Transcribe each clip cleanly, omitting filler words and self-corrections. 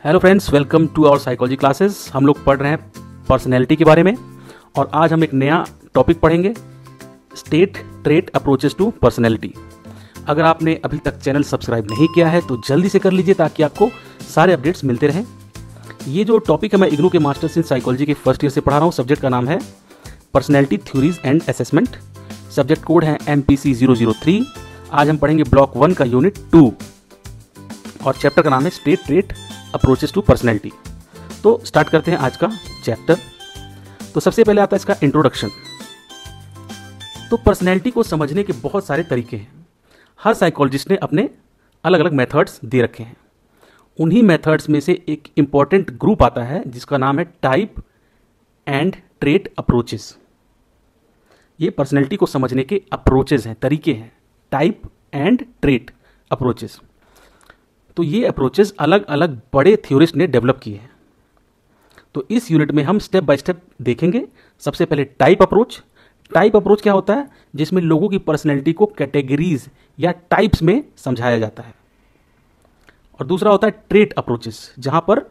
Hello friends, welcome to our psychology classes. हम लोग पढ़ रहे हैं पर्सनैलिटी के बारे में और आज हम एक नया टॉपिक पढ़ेंगे, state trait approaches to personality. अगर आपने अभी तक चैनल सब्सक्राइब नहीं किया है तो जल्दी से कर लीजिए ताकि आपको सारे अपडेट्स मिलते रहें। ये जो टॉपिक है मैं इग्नू के मास्टर्स इन साइकोलॉजी के फर्स्ट ईयर से पढ़ा रहा हूँ। सब्जेक्ट का नाम है personality theories and assessment. Subject code है MPC 003। आज हम पढ़ेंगे ब्लॉक 1 का यूनिट 2 और चैप्टर का नाम है state trait approaches to personality. तो स्टार्ट करते हैं आज का चैप्टर। तो सबसे पहले आता है इसका इंट्रोडक्शन। तो पर्सनैलिटी को समझने के बहुत सारे तरीके हैं। हर साइकोलॉजिस्ट ने अपने अलग अलग मेथड्स दे रखे हैं। उन्हीं मेथड्स में से एक इंपॉर्टेंट ग्रुप आता है जिसका नाम है टाइप एंड ट्रेट अप्रोचेस। ये पर्सनैलिटी को समझने के अप्रोचेस हैं, तरीके हैं, टाइप एंड ट्रेट अप्रोचेस। तो ये अप्रोचेस अलग अलग बड़े थ्योरिस्ट ने डेवलप किए हैं। तो इस यूनिट में हम स्टेप बाय स्टेप देखेंगे। सबसे पहले टाइप अप्रोच। टाइप अप्रोच क्या होता है? जिसमें लोगों की पर्सनैलिटी को कैटेगरीज या टाइप्स में समझाया जाता है। और दूसरा होता है ट्रेट अप्रोचेस, जहां पर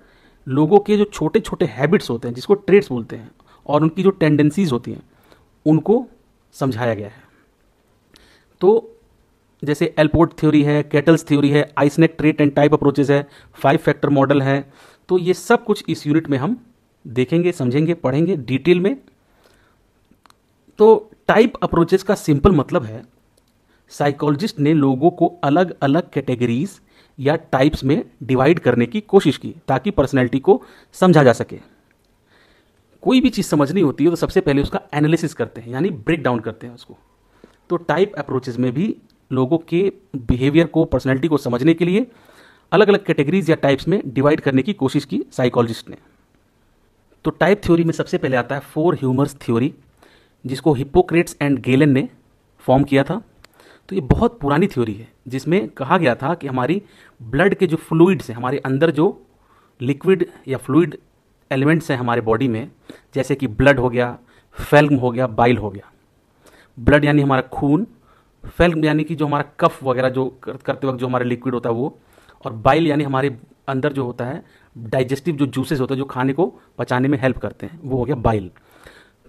लोगों के जो छोटे छोटे हैबिट्स होते हैं, जिसको ट्रेट्स बोलते हैं, और उनकी जो टेंडेंसीज होती हैं उनको समझाया गया है। तो जैसे एलपोर्ट थ्योरी है, केटल्स थ्योरी है, आइसनेक ट्रेट एंड टाइप अप्रोचेस है, 5 फैक्टर मॉडल है। तो ये सब कुछ इस यूनिट में हम देखेंगे, समझेंगे, पढ़ेंगे डिटेल में। तो टाइप अप्रोचेस का सिंपल मतलब है साइकोलॉजिस्ट ने लोगों को अलग अलग कैटेगरीज या टाइप्स में डिवाइड करने की कोशिश की ताकि पर्सनैलिटी को समझा जा सके। कोई भी चीज़ समझनी होती है तो सबसे पहले उसका एनालिसिस करते हैं, यानी ब्रेक डाउन करते हैं उसको। तो टाइप अप्रोचेस में भी लोगों के बिहेवियर को, पर्सनैलिटी को समझने के लिए अलग अलग कैटेगरीज या टाइप्स में डिवाइड करने की कोशिश की साइकोलॉजिस्ट ने। तो टाइप थ्योरी में सबसे पहले आता है 4 ह्यूमर्स थ्योरी, जिसको हिप्पोक्रेट्स एंड गेलन ने फॉर्म किया था। तो ये बहुत पुरानी थ्योरी है जिसमें कहा गया था कि हमारी ब्लड के जो फ्लूइड्स हैं, हमारे अंदर जो लिक्विड या फ्लूइड एलिमेंट्स हैं हमारे बॉडी में, जैसे कि ब्लड हो गया, फेल्म हो गया, बाइल हो गया। ब्लड यानी हमारा खून, फेल्म यानी कि जो हमारा कफ वगैरह जो करते वक्त जो हमारा लिक्विड होता है वो, और बाइल यानी हमारे अंदर जो होता है डाइजेस्टिव जो जूसेस होते हैं जो खाने को पचाने में हेल्प करते हैं, वो हो गया बाइल।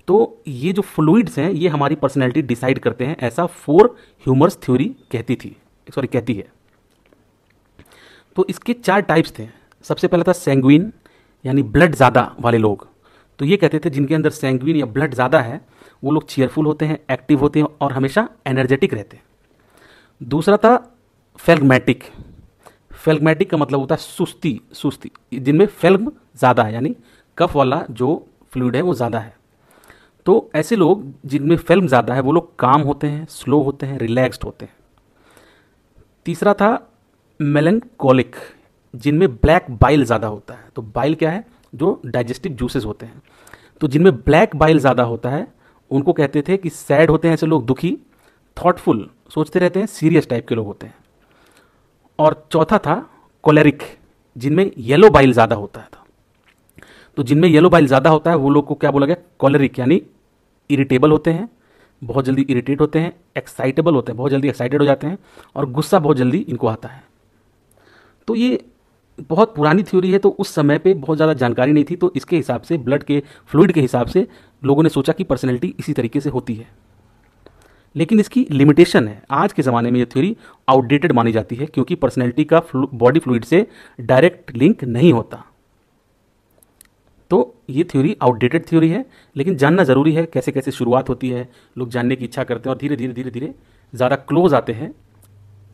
तो ये जो फ्लूइड्स हैं ये हमारी पर्सनैलिटी डिसाइड करते हैं, ऐसा 4 ह्यूमर्स थ्योरी कहती है। तो इसके 4 टाइप्स थे। सबसे पहला था सैंग्विन, यानी ब्लड ज़्यादा वाले लोग। तो ये कहते थे जिनके अंदर सैंग्विन या ब्लड ज़्यादा है वो लोग चीयरफुल होते हैं, एक्टिव होते हैं और हमेशा एनर्जेटिक रहते हैं। दूसरा था फेल्गमेटिक। फेल्गमेटिक का मतलब होता है सुस्ती, जिनमें फेल्म ज़्यादा है, यानी कफ वाला जो फ्लूइड है वो ज़्यादा है। तो ऐसे लोग जिनमें फेल्म ज़्यादा है वो लोग काम होते हैं, स्लो होते हैं, रिलैक्स्ड होते हैं। तीसरा था मेलनकोलिक, जिनमें ब्लैक बाइल ज़्यादा होता है। तो बाइल क्या है? जो डाइजेस्टिव जूसेस होते हैं। तो जिनमें ब्लैक बाइल ज़्यादा होता है उनको कहते थे कि सैड होते हैं ऐसे लोग, दुखी, थॉटफुल, सोचते रहते हैं, सीरियस टाइप के लोग होते हैं। और चौथा था कोलेरिक, जिनमें येलो बाइल ज़्यादा होता था। तो जिनमें येलो बाइल ज़्यादा होता है वो लोग को क्या बोला गया? कोलेरिक, यानी इरिटेबल होते हैं, बहुत जल्दी इरिटेट होते हैं, एक्साइटेबल होते हैं, बहुत जल्दी एक्साइटेड हो जाते हैं, और गुस्सा बहुत जल्दी इनको आता है। तो ये बहुत पुरानी थ्योरी है, तो उस समय पे बहुत ज़्यादा जानकारी नहीं थी, तो इसके हिसाब से, ब्लड के फ्लूइड के हिसाब से लोगों ने सोचा कि पर्सनैलिटी इसी तरीके से होती है। लेकिन इसकी लिमिटेशन है। आज के ज़माने में ये थ्योरी आउटडेटेड मानी जाती है क्योंकि पर्सनैलिटी का बॉडी फ्लूइड से डायरेक्ट लिंक नहीं होता। तो ये थ्योरी आउटडेटेड थ्योरी है, लेकिन जानना ज़रूरी है कैसे कैसे शुरुआत होती है। लोग जानने की इच्छा करते हैं और धीरे धीरे ज़्यादा क्लोज आते हैं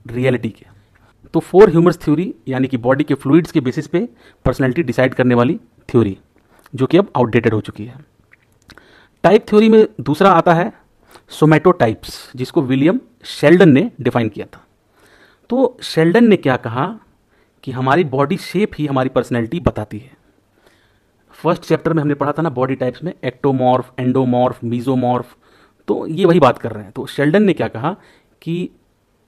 रियलिटी के। तो 4 ह्यूमर्स थ्योरी यानी कि बॉडी के फ्लूइड्स के बेसिस पे पर्सनैलिटी डिसाइड करने वाली थ्योरी, जो कि अब आउटडेटेड हो चुकी है। टाइप थ्योरी में दूसरा आता है सोमैटोटाइप्स, जिसको विलियम शेल्डन ने डिफाइन किया था। तो शेल्डन ने क्या कहा कि हमारी बॉडी शेप ही हमारी पर्सनैलिटी बताती है। फर्स्ट चैप्टर में हमने पढ़ा था ना बॉडी टाइप्स में, एक्टोमॉर्फ, एंडोमॉर्फ, मीजोमॉर्फ। तो ये वही बात कर रहे हैं। तो शेल्डन ने क्या कहा कि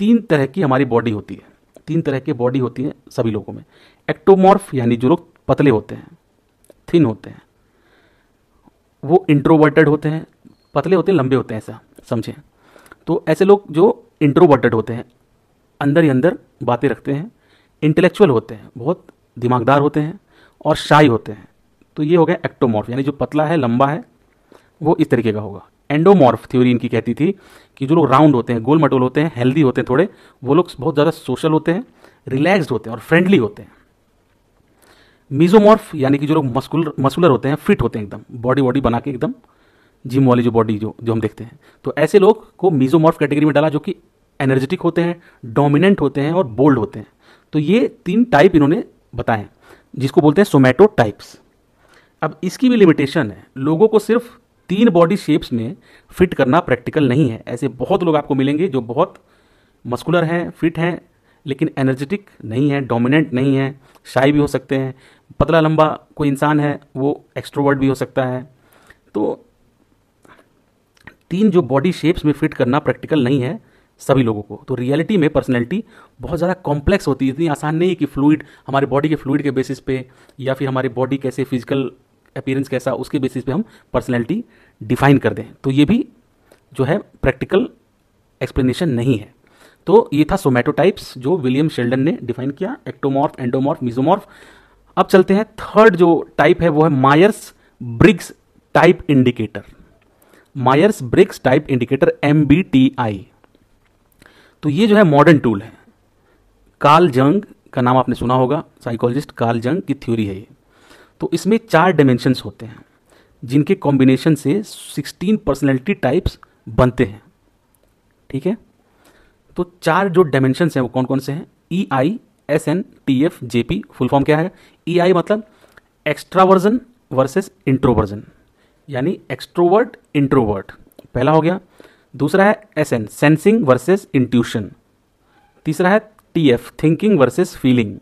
3 तरह की हमारी बॉडी होती है, 3 तरह की बॉडी होती है सभी लोगों में। एक्टोमॉर्फ यानी जो लोग पतले होते हैं, थिन होते हैं, वो इंट्रोवर्टेड होते हैं, पतले होते हैं, लंबे होते हैं, ऐसा समझें। तो ऐसे लोग जो इंट्रोवर्टेड होते हैं, अंदर ही अंदर बातें रखते हैं, इंटेलेक्चुअल होते हैं, बहुत दिमागदार होते हैं, और शाई होते हैं। तो ये हो गया एक्टोमॉर्फ, यानी जो पतला है, लंबा है, वो इस तरीके का होगा। एंडोमॉर्फ थ्योरी इनकी कहती थी कि जो लोग राउंड होते हैं, गोल मटोल होते हैं, हेल्दी होते हैं थोड़े, वो लोग बहुत ज़्यादा सोशल होते हैं, रिलैक्स्ड होते हैं और फ्रेंडली होते हैं। मीजोमॉर्फ यानी कि जो लोग मस्कुलर होते हैं, फिट होते हैं एकदम, बॉडी वॉडी बना के एकदम जिम वाली जो बॉडी जो जो हम देखते हैं, तो ऐसे लोग को मीजोमॉर्फ कैटेगरी में डाला, जो कि एनर्जेटिक होते हैं, डोमिनेंट होते हैं और बोल्ड होते हैं। तो ये 3 टाइप इन्होंने बताए, जिसको बोलते हैं सोमैटो टाइप्स। अब इसकी भी लिमिटेशन है, लोगों को सिर्फ 3 बॉडी शेप्स में फिट करना प्रैक्टिकल नहीं है। ऐसे बहुत लोग आपको मिलेंगे जो बहुत मस्कुलर हैं, फिट हैं, लेकिन एनर्जेटिक नहीं है, डोमिनेंट नहीं है, शाई भी हो सकते हैं। पतला लंबा कोई इंसान है, वो एक्सट्रोवर्ट भी हो सकता है। तो 3 जो बॉडी शेप्स में फिट करना प्रैक्टिकल नहीं है सभी लोगों को। तो रियलिटी में पर्सनैलिटी बहुत ज़्यादा कॉम्प्लेक्स होती है, इतनी आसान नहीं है कि फ्लूइड, हमारे बॉडी के फ्लूइड के बेसिस पे या फिर हमारी बॉडी कैसे, फिजिकल अपीयरेंस कैसा, उसके बेसिस पे हम पर्सनैलिटी डिफाइन कर दें। तो ये भी जो है प्रैक्टिकल एक्सप्लेनेशन नहीं है। तो ये था सोमैटोटाइप्स जो विलियम शेल्डन ने डिफाइन किया, एक्टोमॉर्फ, एंडोमॉर्फ, मीजोमॉर्फ। अब चलते हैं थर्ड जो टाइप है, वो है Myers Briggs type indicator. Myers Briggs type indicator, MBTI। तो ये जो है मॉडर्न टूल है, कार्ल जंग का नाम आपने सुना होगा, साइकोलॉजिस्ट कार्ल जंग की थ्योरी है ये। तो इसमें 4 डायमेंशंस होते हैं, जिनके कॉम्बिनेशन से 16 पर्सनैलिटी टाइप्स बनते हैं। ठीक है, तो 4 जो डायमेंशंस हैं वो कौन कौन से हैं? EI, SN, TF, JP। Full form क्या है? EI मतलब एक्स्ट्रावर्जन वर्सेस इंट्रोवर्जन, यानी एक्सट्रोवर्ट इंट्रोवर्ट, पहला हो गया। दूसरा है SN, सेंसिंग वर्सेस इंट्यूशन। तीसरा है TF, थिंकिंग वर्सेस फीलिंग।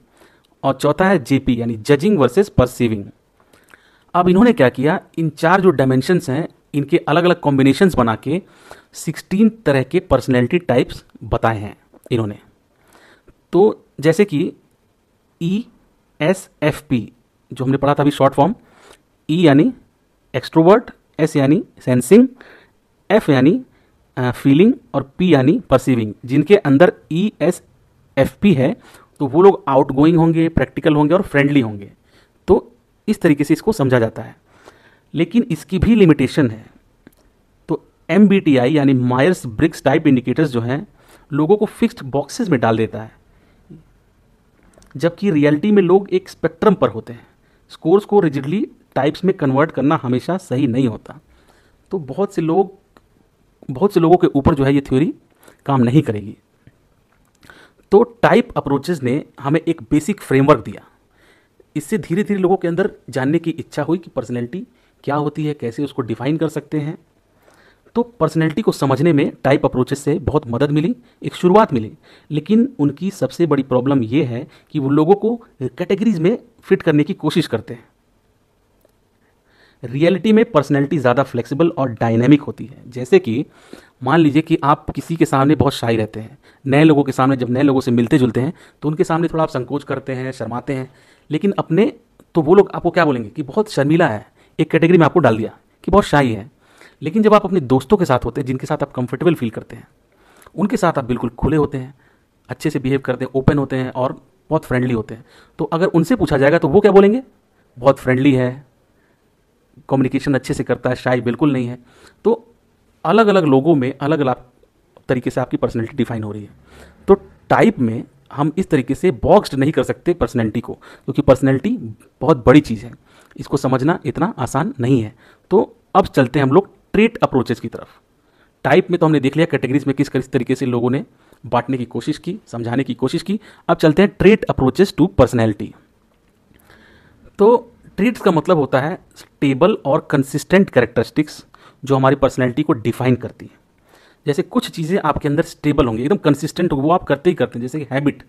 और चौथा है JP, यानी जजिंग वर्सेस परसीविंग। अब इन्होंने क्या किया, इन 4 जो डायमेंशंस हैं इनके अलग अलग कॉम्बिनेशंस बना के 16 तरह के पर्सनैलिटी टाइप्स बताए हैं इन्होंने। तो जैसे कि ESFP जो हमने पढ़ा था अभी, शॉर्ट फॉर्म, E यानी एक्सट्रोवर्ट, S यानी सेंसिंग, F यानी फीलिंग और P यानी परसीविंग। जिनके अंदर ESFP है तो वो लोग आउटगोइंग होंगे, प्रैक्टिकल होंगे और फ्रेंडली होंगे। तो इस तरीके से इसको समझा जाता है, लेकिन इसकी भी लिमिटेशन है। तो MBTI यानी मायर्स ब्रिग्स टाइप इंडिकेटर्स जो हैं, लोगों को फिक्स्ड बॉक्सेस में डाल देता है, जबकि रियलिटी में लोग एक स्पेक्ट्रम पर होते हैं। स्कोर्स को रिजिडली टाइप्स में कन्वर्ट करना हमेशा सही नहीं होता। तो बहुत से लोगों के ऊपर जो है ये थ्योरी काम नहीं करेगी। तो टाइप अप्रोचेस ने हमें एक बेसिक फ्रेमवर्क दिया। इससे धीरे धीरे लोगों के अंदर जानने की इच्छा हुई कि पर्सनैलिटी क्या होती है, कैसे उसको डिफाइन कर सकते हैं। तो पर्सनैलिटी को समझने में टाइप अप्रोचेस से बहुत मदद मिली, एक शुरुआत मिली। लेकिन उनकी सबसे बड़ी प्रॉब्लम ये है कि वो लोगों को कैटेगरीज में फिट करने की कोशिश करते हैं। रियलिटी में पर्सनैलिटी ज़्यादा फ्लेक्सिबल और डायनेमिक होती है। जैसे कि मान लीजिए कि आप किसी के सामने बहुत शाई रहते हैं, नए लोगों के सामने जब नए लोगों से मिलते जुलते हैं तो उनके सामने थोड़ा आप संकोच करते हैं, शर्माते हैं। लेकिन अपने तो वो लोग आपको क्या बोलेंगे कि बहुत शर्मीला है, एक कैटेगरी में आपको डाल दिया कि बहुत शाई है। लेकिन जब आप अपने दोस्तों के साथ होते हैं, जिनके साथ आप कंफर्टेबल फील करते हैं, उनके साथ आप बिल्कुल खुले होते हैं, अच्छे से बिहेव करते हैं, ओपन होते हैं और बहुत फ्रेंडली होते हैं। तो अगर उनसे पूछा जाएगा तो वो क्या बोलेंगे? बहुत फ्रेंडली है, कम्युनिकेशन अच्छे से करता है, शाई बिल्कुल नहीं है। तो अलग अलग लोगों में अलग अलग तरीके से आपकी पर्सनैलिटी डिफाइन हो रही है। तो टाइप में हम इस तरीके से बॉक्स्ड नहीं कर सकते पर्सनैलिटी को, क्योंकि पर्सनैलिटी बहुत बड़ी चीज़ है, इसको समझना इतना आसान नहीं है। तो अब चलते हैं हम लोग ट्रेट अप्रोचेस की तरफ। टाइप में तो हमने देख लिया कैटेगरीज में किस किस तरीके से लोगों ने बांटने की कोशिश की, समझाने की कोशिश की। अब चलते हैं ट्रेट अप्रोचेस टू पर्सनैलिटी। तो ट्रेट्स का मतलब होता है स्टेबल और कंसिस्टेंट कैरेक्टरिस्टिक्स जो हमारी पर्सनैलिटी को डिफाइन करती है। जैसे कुछ चीज़ें आपके अंदर स्टेबल होंगी, एकदम कंसिस्टेंट होगी, वो आप करते ही करते हैं, जैसे कि हैबिट।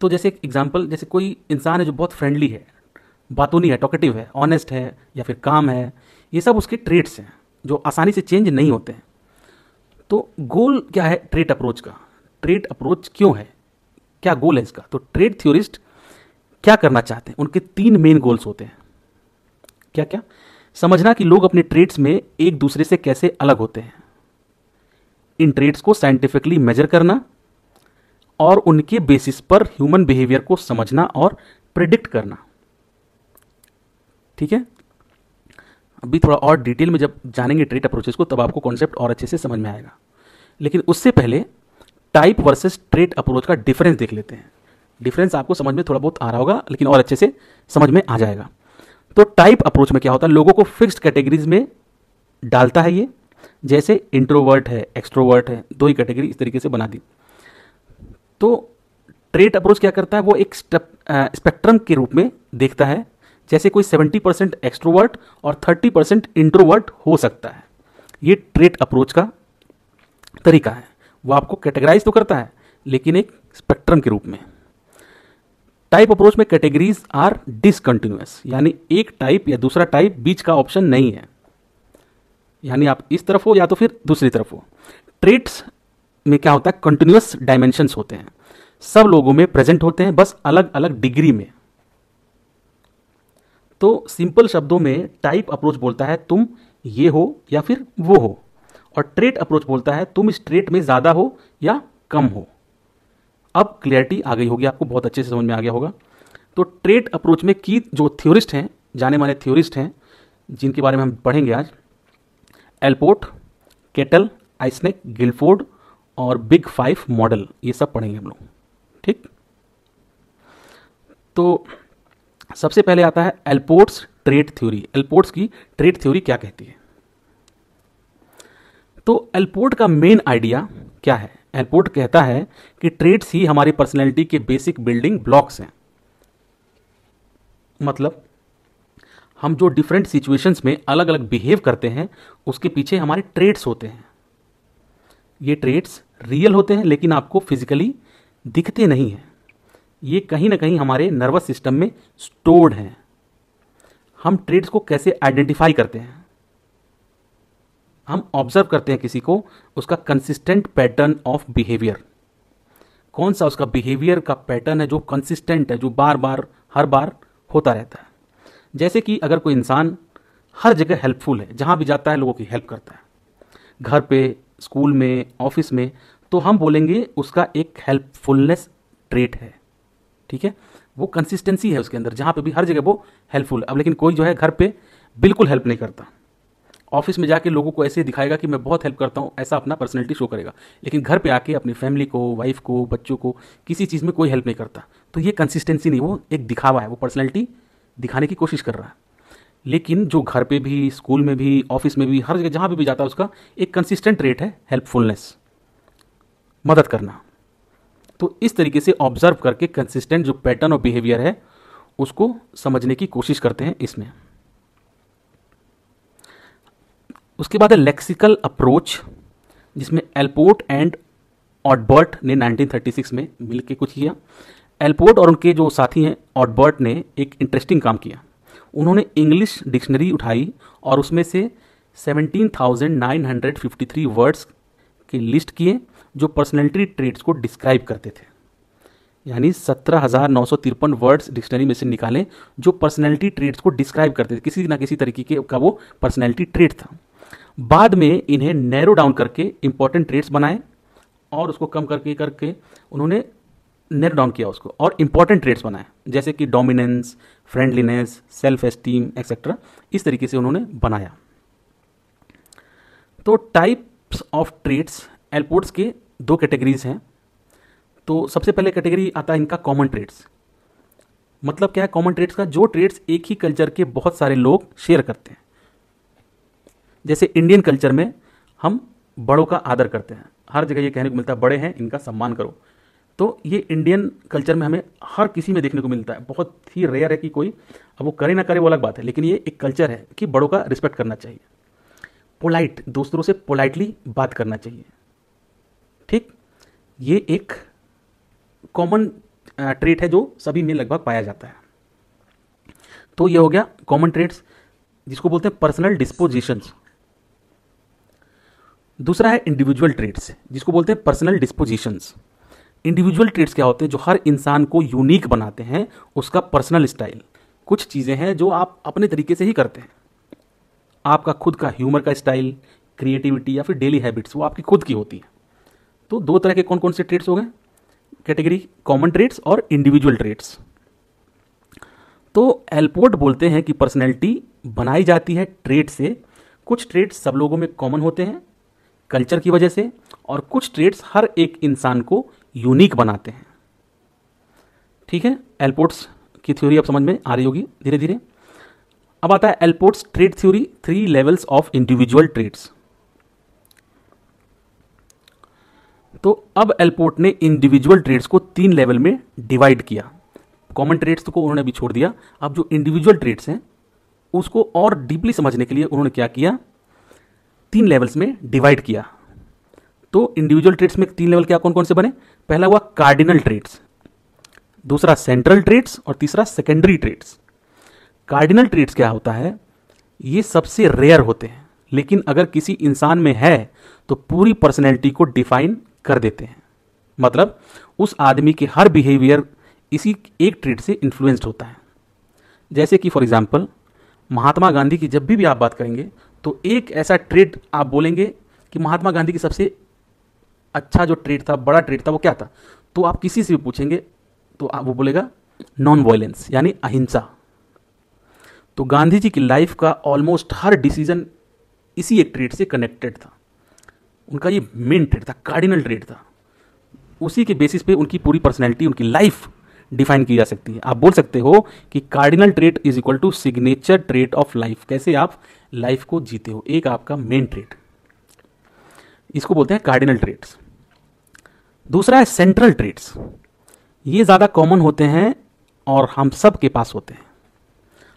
तो जैसे एक एग्जांपल, जैसे कोई इंसान है जो बहुत फ्रेंडली है, बातूनी है, टॉकेटिव है, ऑनेस्ट है या फिर काम है, ये सब उसके ट्रेट्स हैं जो आसानी से चेंज नहीं होते हैं। तो गोल क्या है ट्रेट अप्रोच का? ट्रेट अप्रोच क्यों है, क्या गोल है इसका? तो ट्रेट थ्योरिस्ट क्या करना चाहते हैं, उनके 3 मेन गोल्स होते हैं। क्या क्या? समझना कि लोग अपने ट्रेट्स में एक दूसरे से कैसे अलग होते हैं, इन ट्रेट्स को साइंटिफिकली मेजर करना और उनके बेसिस पर ह्यूमन बिहेवियर को समझना और प्रिडिक्ट करना। ठीक है, अभी थोड़ा और डिटेल में जब जानेंगे ट्रेट अप्रोचेस को तब आपको कॉन्सेप्ट और अच्छे से समझ में आएगा। लेकिन उससे पहले टाइप वर्सेस ट्रेट अप्रोच का डिफरेंस देख लेते हैं। डिफरेंस आपको समझ में थोड़ा बहुत आ रहा होगा, लेकिन और अच्छे से समझ में आ जाएगा। तो टाइप अप्रोच में क्या होता है, लोगों को फिक्स्ड कैटेगरीज में डालता है ये, जैसे इंट्रोवर्ट है, एक्सट्रोवर्ट है, दो ही कैटेगरी इस तरीके से बना दी। तो ट्रेट अप्रोच क्या करता है, वो एक स्पेक्ट्रम के रूप में देखता है, जैसे कोई 70% एक्सट्रोवर्ट और 30% इंट्रोवर्ट हो सकता है। ये ट्रेट अप्रोच का तरीका है। वो आपको कैटेगराइज तो करता है लेकिन एक स्पेक्ट्रम के रूप में। टाइप अप्रोच में कैटेगरीज आर डिसकंटिन्यूअस, यानी एक टाइप या दूसरा टाइप बीच का ऑप्शन नहीं है, यानी आप इस तरफ हो या तो फिर दूसरी तरफ हो। ट्रेट्स में क्या होता है, कंटिन्यूअस डायमेंशंस होते हैं, सब लोगों में प्रेजेंट होते हैं, बस अलग अलग डिग्री में। तो सिंपल शब्दों में टाइप अप्रोच बोलता है तुम ये हो या फिर वो हो, और ट्रेट अप्रोच बोलता है तुम इस ट्रेट में ज़्यादा हो या कम हो। अब क्लियरिटी आ गई होगी आपको, बहुत अच्छे से समझ में आ गया होगा। तो ट्रेट अप्रोच में की जो थ्योरिस्ट हैं, जाने माने थ्योरिस्ट हैं जिनके बारे में हम पढ़ेंगे आज, एलपोर्ट, केटल, आइसनेक, गिलफोर्ड और बिग 5 मॉडल, ये सब पढ़ेंगे हम लोग। ठीक, तो सबसे पहले आता है एलपोर्ट्स ट्रेट थ्योरी। एलपोर्ट्स की ट्रेट थ्योरी क्या कहती है? तो एलपोर्ट का मेन आइडिया क्या है? एलपोर्ट कहता है कि ट्रेट्स ही हमारी पर्सनैलिटी के बेसिक बिल्डिंग ब्लॉक्स हैं। मतलब हम जो डिफरेंट सिचुएशंस में अलग अलग बिहेव करते हैं उसके पीछे हमारे ट्रेट्स होते हैं। ये ट्रेट्स रियल होते हैं लेकिन आपको फिजिकली दिखते नहीं हैं। ये कहीं ना कहीं हमारे नर्वस सिस्टम में स्टोर्ड हैं। हम ट्रेट्स को कैसे आइडेंटिफाई करते हैं? हम ऑब्जर्व करते हैं किसी को, उसका कंसिस्टेंट पैटर्न ऑफ बिहेवियर। कौन सा उसका बिहेवियर का पैटर्न है जो कंसिस्टेंट है, जो बार बार हर बार होता रहता है। जैसे कि अगर कोई इंसान हर जगह हेल्पफुल है, जहाँ भी जाता है लोगों की हेल्प करता है, घर पे, स्कूल में, ऑफिस में, तो हम बोलेंगे उसका एक हेल्पफुलनेस ट्रेट है। ठीक है, वो कंसिस्टेंसी है उसके अंदर, जहाँ पे भी हर जगह वो हेल्पफुल है। अब लेकिन कोई जो है घर पे बिल्कुल हेल्प नहीं करता, ऑफिस में जाके लोगों को ऐसे दिखाएगा कि मैं बहुत हेल्प करता हूँ, ऐसा अपना पर्सनैलिटी शो करेगा, लेकिन घर पे आके अपनी फैमिली को, वाइफ को, बच्चों को किसी चीज़ में कोई हेल्प नहीं करता। तो ये कंसिस्टेंसी नहीं, वो एक दिखावा है, वो पर्सनैलिटी दिखाने की कोशिश कर रहा है। लेकिन जो घर पे भी, स्कूल में भी, ऑफिस में भी, हर जगह जहाँ पे भी जाता है उसका एक कंसिस्टेंट रेट है हेल्पफुलनेस, मदद करना। तो इस तरीके से ऑब्जर्व करके कंसिस्टेंट जो पैटर्न ऑफ बिहेवियर है उसको समझने की कोशिश करते हैं इसमें। उसके बाद है लेक्सिकल अप्रोच, जिसमें एलपोर्ट एंड ऑडबर्ट ने 1936 में मिलकर कुछ किया। एलपोर्ट और उनके जो साथी हैं ऑडबर्ट ने एक इंटरेस्टिंग काम किया। उन्होंने इंग्लिश डिक्शनरी उठाई और उसमें से 17,953 वर्ड्स की लिस्ट किए जो पर्सनैलिटी ट्रेट्स को डिस्क्राइब करते थे। यानी 17,953 वर्ड्स डिक्शनरी में से निकाले जो पर्सनैलिटी ट्रेट्स को डिस्क्राइब करते थे, किसी ना किसी तरीके का वो पर्सनैलिटी ट्रेट था। बाद में इन्हें नैरो डाउन करके इंपॉर्टेंट ट्रेट्स बनाए और उसको कम करके करके उन्होंने नैरो डाउन किया उसको और इंपॉर्टेंट ट्रेट्स बनाए, जैसे कि dominance, friendliness, self esteem etcetera. इस तरीके से उन्होंने बनाया। तो टाइप्स ऑफ ट्रेट्स एलपोर्ट्स के दो कैटेगरीज हैं। तो सबसे पहले कैटेगरी आता है इनका कॉमन ट्रेट्स। मतलब क्या है कॉमन ट्रेट्स का? जो ट्रेट्स एक ही कल्चर के बहुत सारे लोग शेयर करते हैं। जैसे इंडियन कल्चर में हम बड़ों का आदर करते हैं, हर जगह ये कहने को मिलता है बड़े हैं इनका सम्मान करो। तो ये इंडियन कल्चर में हमें हर किसी में देखने को मिलता है। बहुत ही रेयर है कि कोई, अब वो करे ना करे वो अलग बात है, लेकिन ये एक कल्चर है कि बड़ों का रिस्पेक्ट करना चाहिए। पोलाइट, दूसरों से पोलाइटली बात करना चाहिए। ठीक, ये एक कॉमन ट्रेट है जो सभी में लगभग पाया जाता है। तो ये हो गया कॉमन ट्रेट्स, जिसको बोलते हैं पर्सनल डिस्पोजिशंस। दूसरा है इंडिविजुअल ट्रेट्स, जिसको बोलते हैं पर्सनल डिस्पोजिशंस। इंडिविजुअल ट्रेट्स क्या होते हैं? जो हर इंसान को यूनिक बनाते हैं, उसका पर्सनल स्टाइल। कुछ चीज़ें हैं जो आप अपने तरीके से ही करते हैं। आपका खुद का ह्यूमर का स्टाइल, क्रिएटिविटी या फिर डेली हैबिट्स, वो आपकी खुद की होती है। तो दो तरह के कौन कौन से ट्रेट्स हो गए कैटेगरी? कॉमन ट्रेट्स और इंडिविजुअल ट्रेट्स। तो एलपोर्ट बोलते हैं कि पर्सनैलिटी बनाई जाती है ट्रेट से। कुछ ट्रेट्स सब लोगों में कॉमन होते हैं कल्चर की वजह से, और कुछ ट्रेट्स हर एक इंसान को यूनिक बनाते हैं। ठीक है, एलपोर्ट्स की थ्योरी अब समझ में आ रही होगी धीरे धीरे। अब आता है Allport's trait theory, 3 levels of individual traits. तो अब एलपोर्ट ने इंडिविजुअल ट्रेट्स को 3 लेवल में डिवाइड किया। कॉमन ट्रेट्स को उन्होंने भी छोड़ दिया। अब जो इंडिविजुअल ट्रेट्स हैं उसको और डीपली समझने के लिए उन्होंने क्या किया, 3 लेवल्स में डिवाइड किया। तो इंडिविजुअल ट्रेट्स में 3 लेवल क्या कौन कौन से बने? पहला हुआ कार्डिनल ट्रेट्स, दूसरा सेंट्रल ट्रेट्स और तीसरा सेकेंडरी ट्रेट्स। कार्डिनल ट्रेट्स क्या होता है, ये सबसे रेयर होते हैं, लेकिन अगर किसी इंसान में है तो पूरी पर्सनैलिटी को डिफाइन कर देते हैं। मतलब उस आदमी के हर बिहेवियर इसी एक ट्रेट से इन्फ्लुएंस्ड होता है। जैसे कि फॉर एग्जांपल महात्मा गांधी की जब भी आप बात करेंगे तो एक ऐसा ट्रेट आप बोलेंगे कि महात्मा गांधी की सबसे अच्छा जो ट्रेट था, बड़ा ट्रेट था, वो क्या था? तो आप किसी से भी पूछेंगे तो आप वो बोलेगा नॉन वायलेंस, यानी अहिंसा। तो गांधी जी की लाइफ का ऑलमोस्ट हर डिसीजन इसी एक ट्रेट से कनेक्टेड था। उनका ये मेन ट्रेट था, कार्डिनल ट्रेट था। उसी के बेसिस पे उनकी पूरी पर्सनैलिटी, उनकी लाइफ डिफाइन की जा सकती है। आप बोल सकते हो कि cardinal trait is equal to signature trait of life. कैसे आप लाइफ को जीते हो, एक आपका मेन ट्रेट, इसको बोलते हैं कार्डिनल ट्रेट्स। दूसरा है सेंट्रल ट्रेट्स। ये ज़्यादा कॉमन होते हैं और हम सब के पास होते हैं।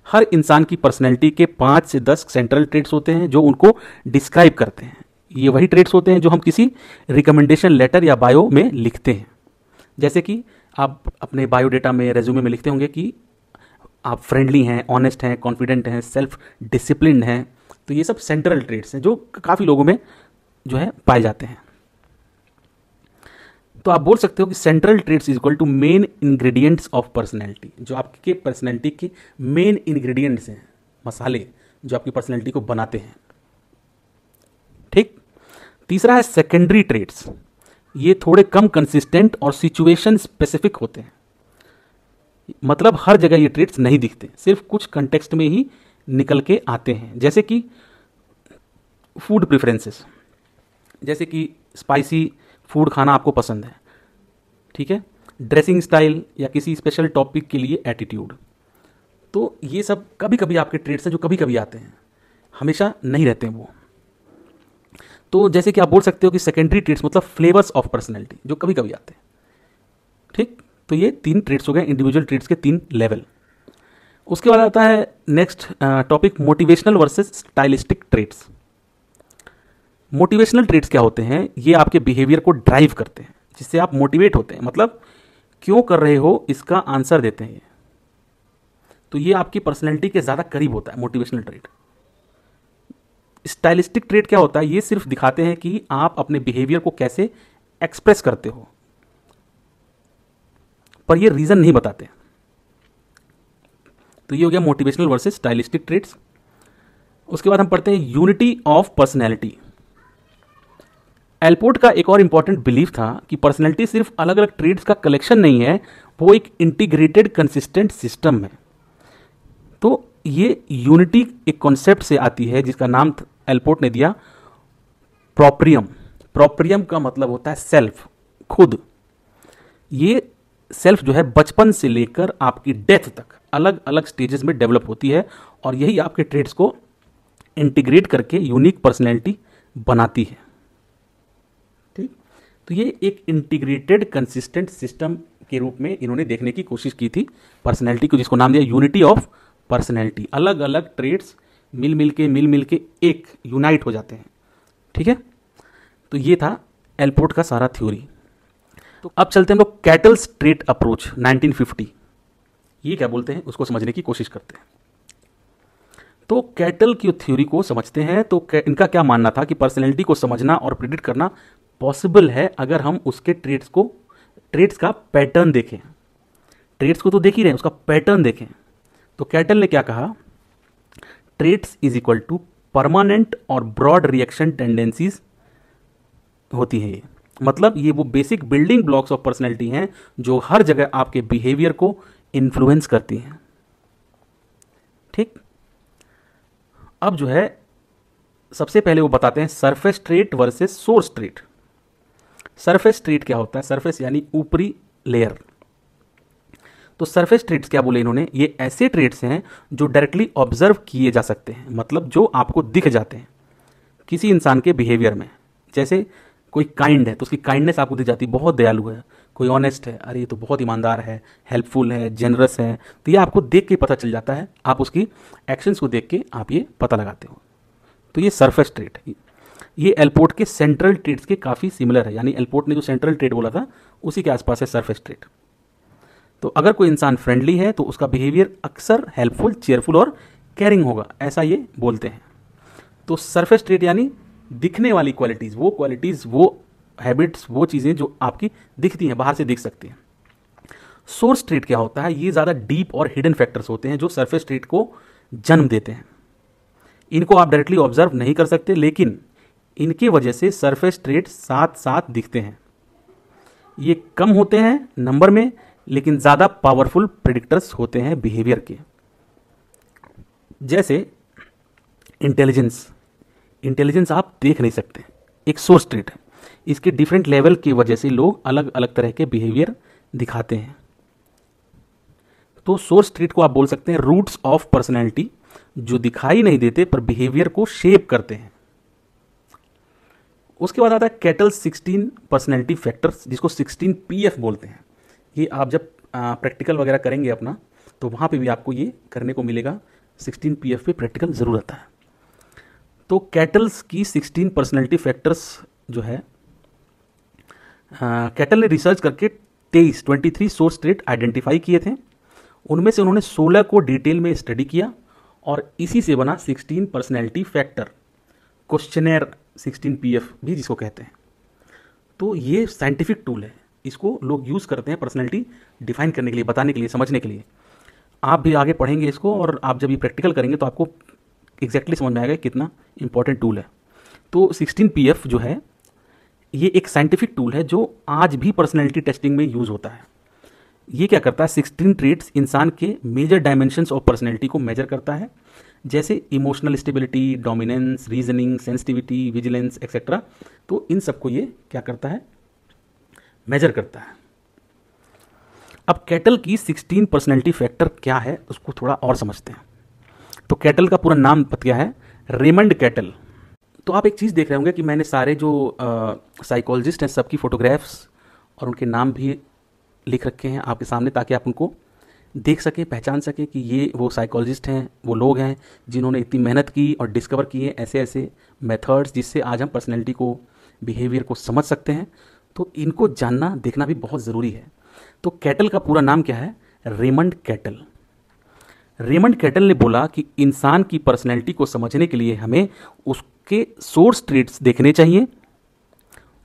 हर इंसान की पर्सनैलिटी के 5 से 10 सेंट्रल ट्रेट्स होते हैं जो उनको डिस्क्राइब करते हैं। ये वही ट्रेट्स होते हैं जो हम किसी रिकमेंडेशन लेटर या बायो में लिखते हैं। जैसे कि आप अपने बायोडेटा में, रेज्यूमे में लिखते होंगे कि आप फ्रेंडली हैं, ऑनेस्ट हैं, कॉन्फिडेंट हैं, सेल्फ डिसिप्लिन हैं। तो ये सब सेंट्रल ट्रेट्स हैं जो काफ़ी लोगों में जो है पाए जाते हैं। तो आप बोल सकते हो कि central traits is equal to main ingredients of personality. जो आपके पर्सनैलिटी के मेन इंग्रेडिएंट्स हैं, मसाले जो आपकी पर्सनैलिटी को बनाते हैं। ठीक। तीसरा है सेकेंडरी ट्रेट्स। ये थोड़े कम कंसिस्टेंट और सिचुएशन स्पेसिफिक होते हैं। मतलब हर जगह ये ट्रेट्स नहीं दिखते, सिर्फ कुछ कंटेक्स्ट में ही निकल के आते हैं। जैसे कि फूड प्रेफरेंसेस, जैसे कि स्पाइसी फूड खाना आपको पसंद है, ठीक है, ड्रेसिंग स्टाइल या किसी स्पेशल टॉपिक के लिए एटीट्यूड। तो ये सब कभी कभी आपके ट्रेट्स हैं जो कभी कभी आते हैं, हमेशा नहीं रहते हैं वो। तो जैसे कि आप बोल सकते हो कि सेकेंडरी ट्रेट्स मतलब फ्लेवर्स ऑफ पर्सनैलिटी, जो कभी कभी आते हैं। ठीक। तो ये 3 ट्रेट्स हो गए, इंडिविजुअल ट्रेट्स के 3 लेवल। उसके बाद आता है next topic, motivational versus stylistic traits. Motivational traits क्या होते हैं? ये आपके बिहेवियर को ड्राइव करते हैं, जिससे आप मोटिवेट होते हैं। मतलब क्यों कर रहे हो इसका आंसर देते हैं ये। तो ये आपकी पर्सनैलिटी के ज़्यादा करीब होता है मोटिवेशनल ट्रेट। स्टाइलिस्टिक ट्रेट क्या होता है? ये सिर्फ दिखाते हैं कि आप अपने बिहेवियर को कैसे एक्सप्रेस करते हो, पर ये रीजन नहीं बताते। तो ये हो गया मोटिवेशनल वर्सेस स्टाइलिस्टिक ट्रेट्स। उसके बाद हम पढ़ते हैं यूनिटी ऑफ पर्सनैलिटी। एलपोर्ट का एक और इंपॉर्टेंट बिलीफ था कि पर्सनैलिटी सिर्फ अलग अलग ट्रेट्स का कलेक्शन नहीं है, वो एक इंटीग्रेटेड कंसिस्टेंट सिस्टम है। तो ये यूनिटी एक कॉन्सेप्ट से आती है जिसका नाम एलपोर्ट ने दिया प्रोप्रियम। प्रोप्रियम का मतलब होता है सेल्फ, खुद। ये सेल्फ जो है बचपन से लेकर आपकी डेथ तक अलग अलग स्टेजेस में डेवलप होती है, और यही आपके ट्रेट्स को इंटीग्रेट करके यूनिक पर्सनैलिटी बनाती है। ठीक। तो ये एक इंटीग्रेटेड कंसिस्टेंट सिस्टम के रूप में इन्होंने देखने की कोशिश की थी पर्सनैलिटी को, जिसको नाम दिया यूनिटी ऑफ पर्सनैलिटी। अलग अलग ट्रेट्स मिल मिल के एक यूनाइट हो जाते हैं। ठीक है। तो ये था एलपोर्ट का सारा थ्योरी। तो अब चलते हैं हम लोग कैटल्स ट्रेट अप्रोच 1950। ये क्या बोलते हैं उसको समझने की कोशिश करते हैं। तो कैटल की थ्योरी को समझते हैं। तो इनका क्या मानना था कि पर्सनैलिटी को समझना और प्रिडिक्ट करना पॉसिबल है अगर हम उसके ट्रेट्स का पैटर्न देखें। ट्रेट्स को तो देख ही रहे हैं, उसका पैटर्न देखें। तो कैटल ने क्या कहा, traits is equal to permanent और ब्रॉड रिएक्शन टेंडेंसीज होती है। ये मतलब ये वो basic building blocks of personality हैं जो हर जगह आपके बिहेवियर को इन्फ्लुएंस करती हैं। ठीक। अब जो है सबसे पहले वो बताते हैं surface trait versus source trait. Surface trait क्या होता है? सरफेस यानी ऊपरी लेयर। तो सरफेस ट्रेट्स क्या बोले इन्होंने, ये ऐसे ट्रेट्स हैं जो डायरेक्टली ऑब्जर्व किए जा सकते हैं, मतलब जो आपको दिख जाते हैं किसी इंसान के बिहेवियर में। जैसे कोई काइंड है तो उसकी काइंडनेस आपको दिख जाती है, बहुत दयालु है। कोई ऑनेस्ट है, अरे ये तो बहुत ईमानदार है, हेल्पफुल है, जेनरस है, तो ये आपको देख के पता चल जाता है। आप उसकी एक्शंस को देख के आप ये पता लगाते हो। तो ये सरफेस ट्रेट है। ये एलपोर्ट के सेंट्रल ट्रेट्स के काफ़ी सिमिलर है, यानी एलपोर्ट ने जो सेंट्रल ट्रेट बोला था उसी के आसपास है सरफेस ट्रेट। तो अगर कोई इंसान फ्रेंडली है तो उसका बिहेवियर अक्सर हेल्पफुल, चेयरफुल और केयरिंग होगा, ऐसा ये बोलते हैं। तो सरफेस ट्रेट यानी दिखने वाली क्वालिटीज़, वो हैबिट्स, वो चीज़ें जो आपकी दिखती हैं, बाहर से दिख सकती हैं। सोर्स ट्रेट क्या होता है? ये ज़्यादा डीप और हिडन फैक्टर्स होते हैं जो सरफेस ट्रेट को जन्म देते हैं। इनको आप डायरेक्टली ऑब्जर्व नहीं कर सकते, लेकिन इनकी वजह से सरफेस ट्रेट साथ साथ दिखते हैं। ये कम होते हैं नंबर में, लेकिन ज़्यादा पावरफुल प्रेडिक्टर्स होते हैं बिहेवियर के। जैसे इंटेलिजेंस आप देख नहीं सकते, एक सोर्स ट्रेट है। इसके डिफरेंट लेवल की वजह से लोग अलग अलग तरह के बिहेवियर दिखाते हैं। तो सोर्स ट्रेट को आप बोल सकते हैं रूट्स ऑफ पर्सनैलिटी, जो दिखाई नहीं देते पर बिहेवियर को शेप करते हैं। उसके बाद आता है कैटल 16 पर्सनैलिटी फैक्टर्स, जिसको 16 PF बोलते हैं। ये आप जब प्रैक्टिकल वगैरह करेंगे अपना, तो वहाँ पे भी आपको ये करने को मिलेगा। 16 PF पे प्रैक्टिकल ज़रूर आता है। तो कैटल्स की 16 पर्सनैलिटी फैक्टर्स जो है, कैटल ने रिसर्च करके 23 सोर्स ट्रेट आइडेंटिफाई किए थे। उनमें से उन्होंने 16 को डिटेल में स्टडी किया और इसी से बना 16 पर्सनैलिटी फैक्टर, क्वेश्चनेयर 16 PF भी जिसको कहते हैं। तो ये साइंटिफिक टूल है, इसको लोग यूज़ करते हैं पर्सनैलिटी डिफाइन करने के लिए, बताने के लिए, समझने के लिए। आप भी आगे पढ़ेंगे इसको, और आप जब ये प्रैक्टिकल करेंगे तो आपको एग्जैक्टली समझ में आएगा कितना इंपॉर्टेंट टूल है। तो 16 PF जो है, ये एक साइंटिफिक टूल है जो आज भी पर्सनैलिटी टेस्टिंग में यूज़ होता है। ये क्या करता है? 16 ट्रेट्स इंसान के मेजर डायमेंशंस ऑफ पर्सनैलिटी को मेजर करता है, जैसे emotional stability, dominance, reasoning, sensitivity, vigilance etcetera. तो इन सबको ये क्या करता है? मेजर करता है। अब कैटल की 16 पर्सनैलिटी फैक्टर क्या है उसको थोड़ा और समझते हैं। तो कैटल का पूरा नाम पता क्या है? Raymond cattle. तो आप एक चीज़ देख रहे होंगे कि मैंने सारे जो साइकोलॉजिस्ट हैं सबकी फ़ोटोग्राफ्स और उनके नाम भी लिख रखे हैं आपके सामने, ताकि आप उनको देख सकें, पहचान सकें कि ये वो साइकोलॉजिस्ट हैं, वो लोग हैं जिन्होंने इतनी मेहनत की और डिस्कवर किए ऐसे ऐसे मेथड्स जिससे आज हम पर्सनैलिटी को, बिहेवियर को समझ सकते हैं। तो इनको जानना, देखना भी बहुत ज़रूरी है। तो कैटल का पूरा नाम क्या है? Raymond cattle. रेमंड कैटल ने बोला कि इंसान की पर्सनैलिटी को समझने के लिए हमें उसके सोर्स ट्रेट्स देखने चाहिए।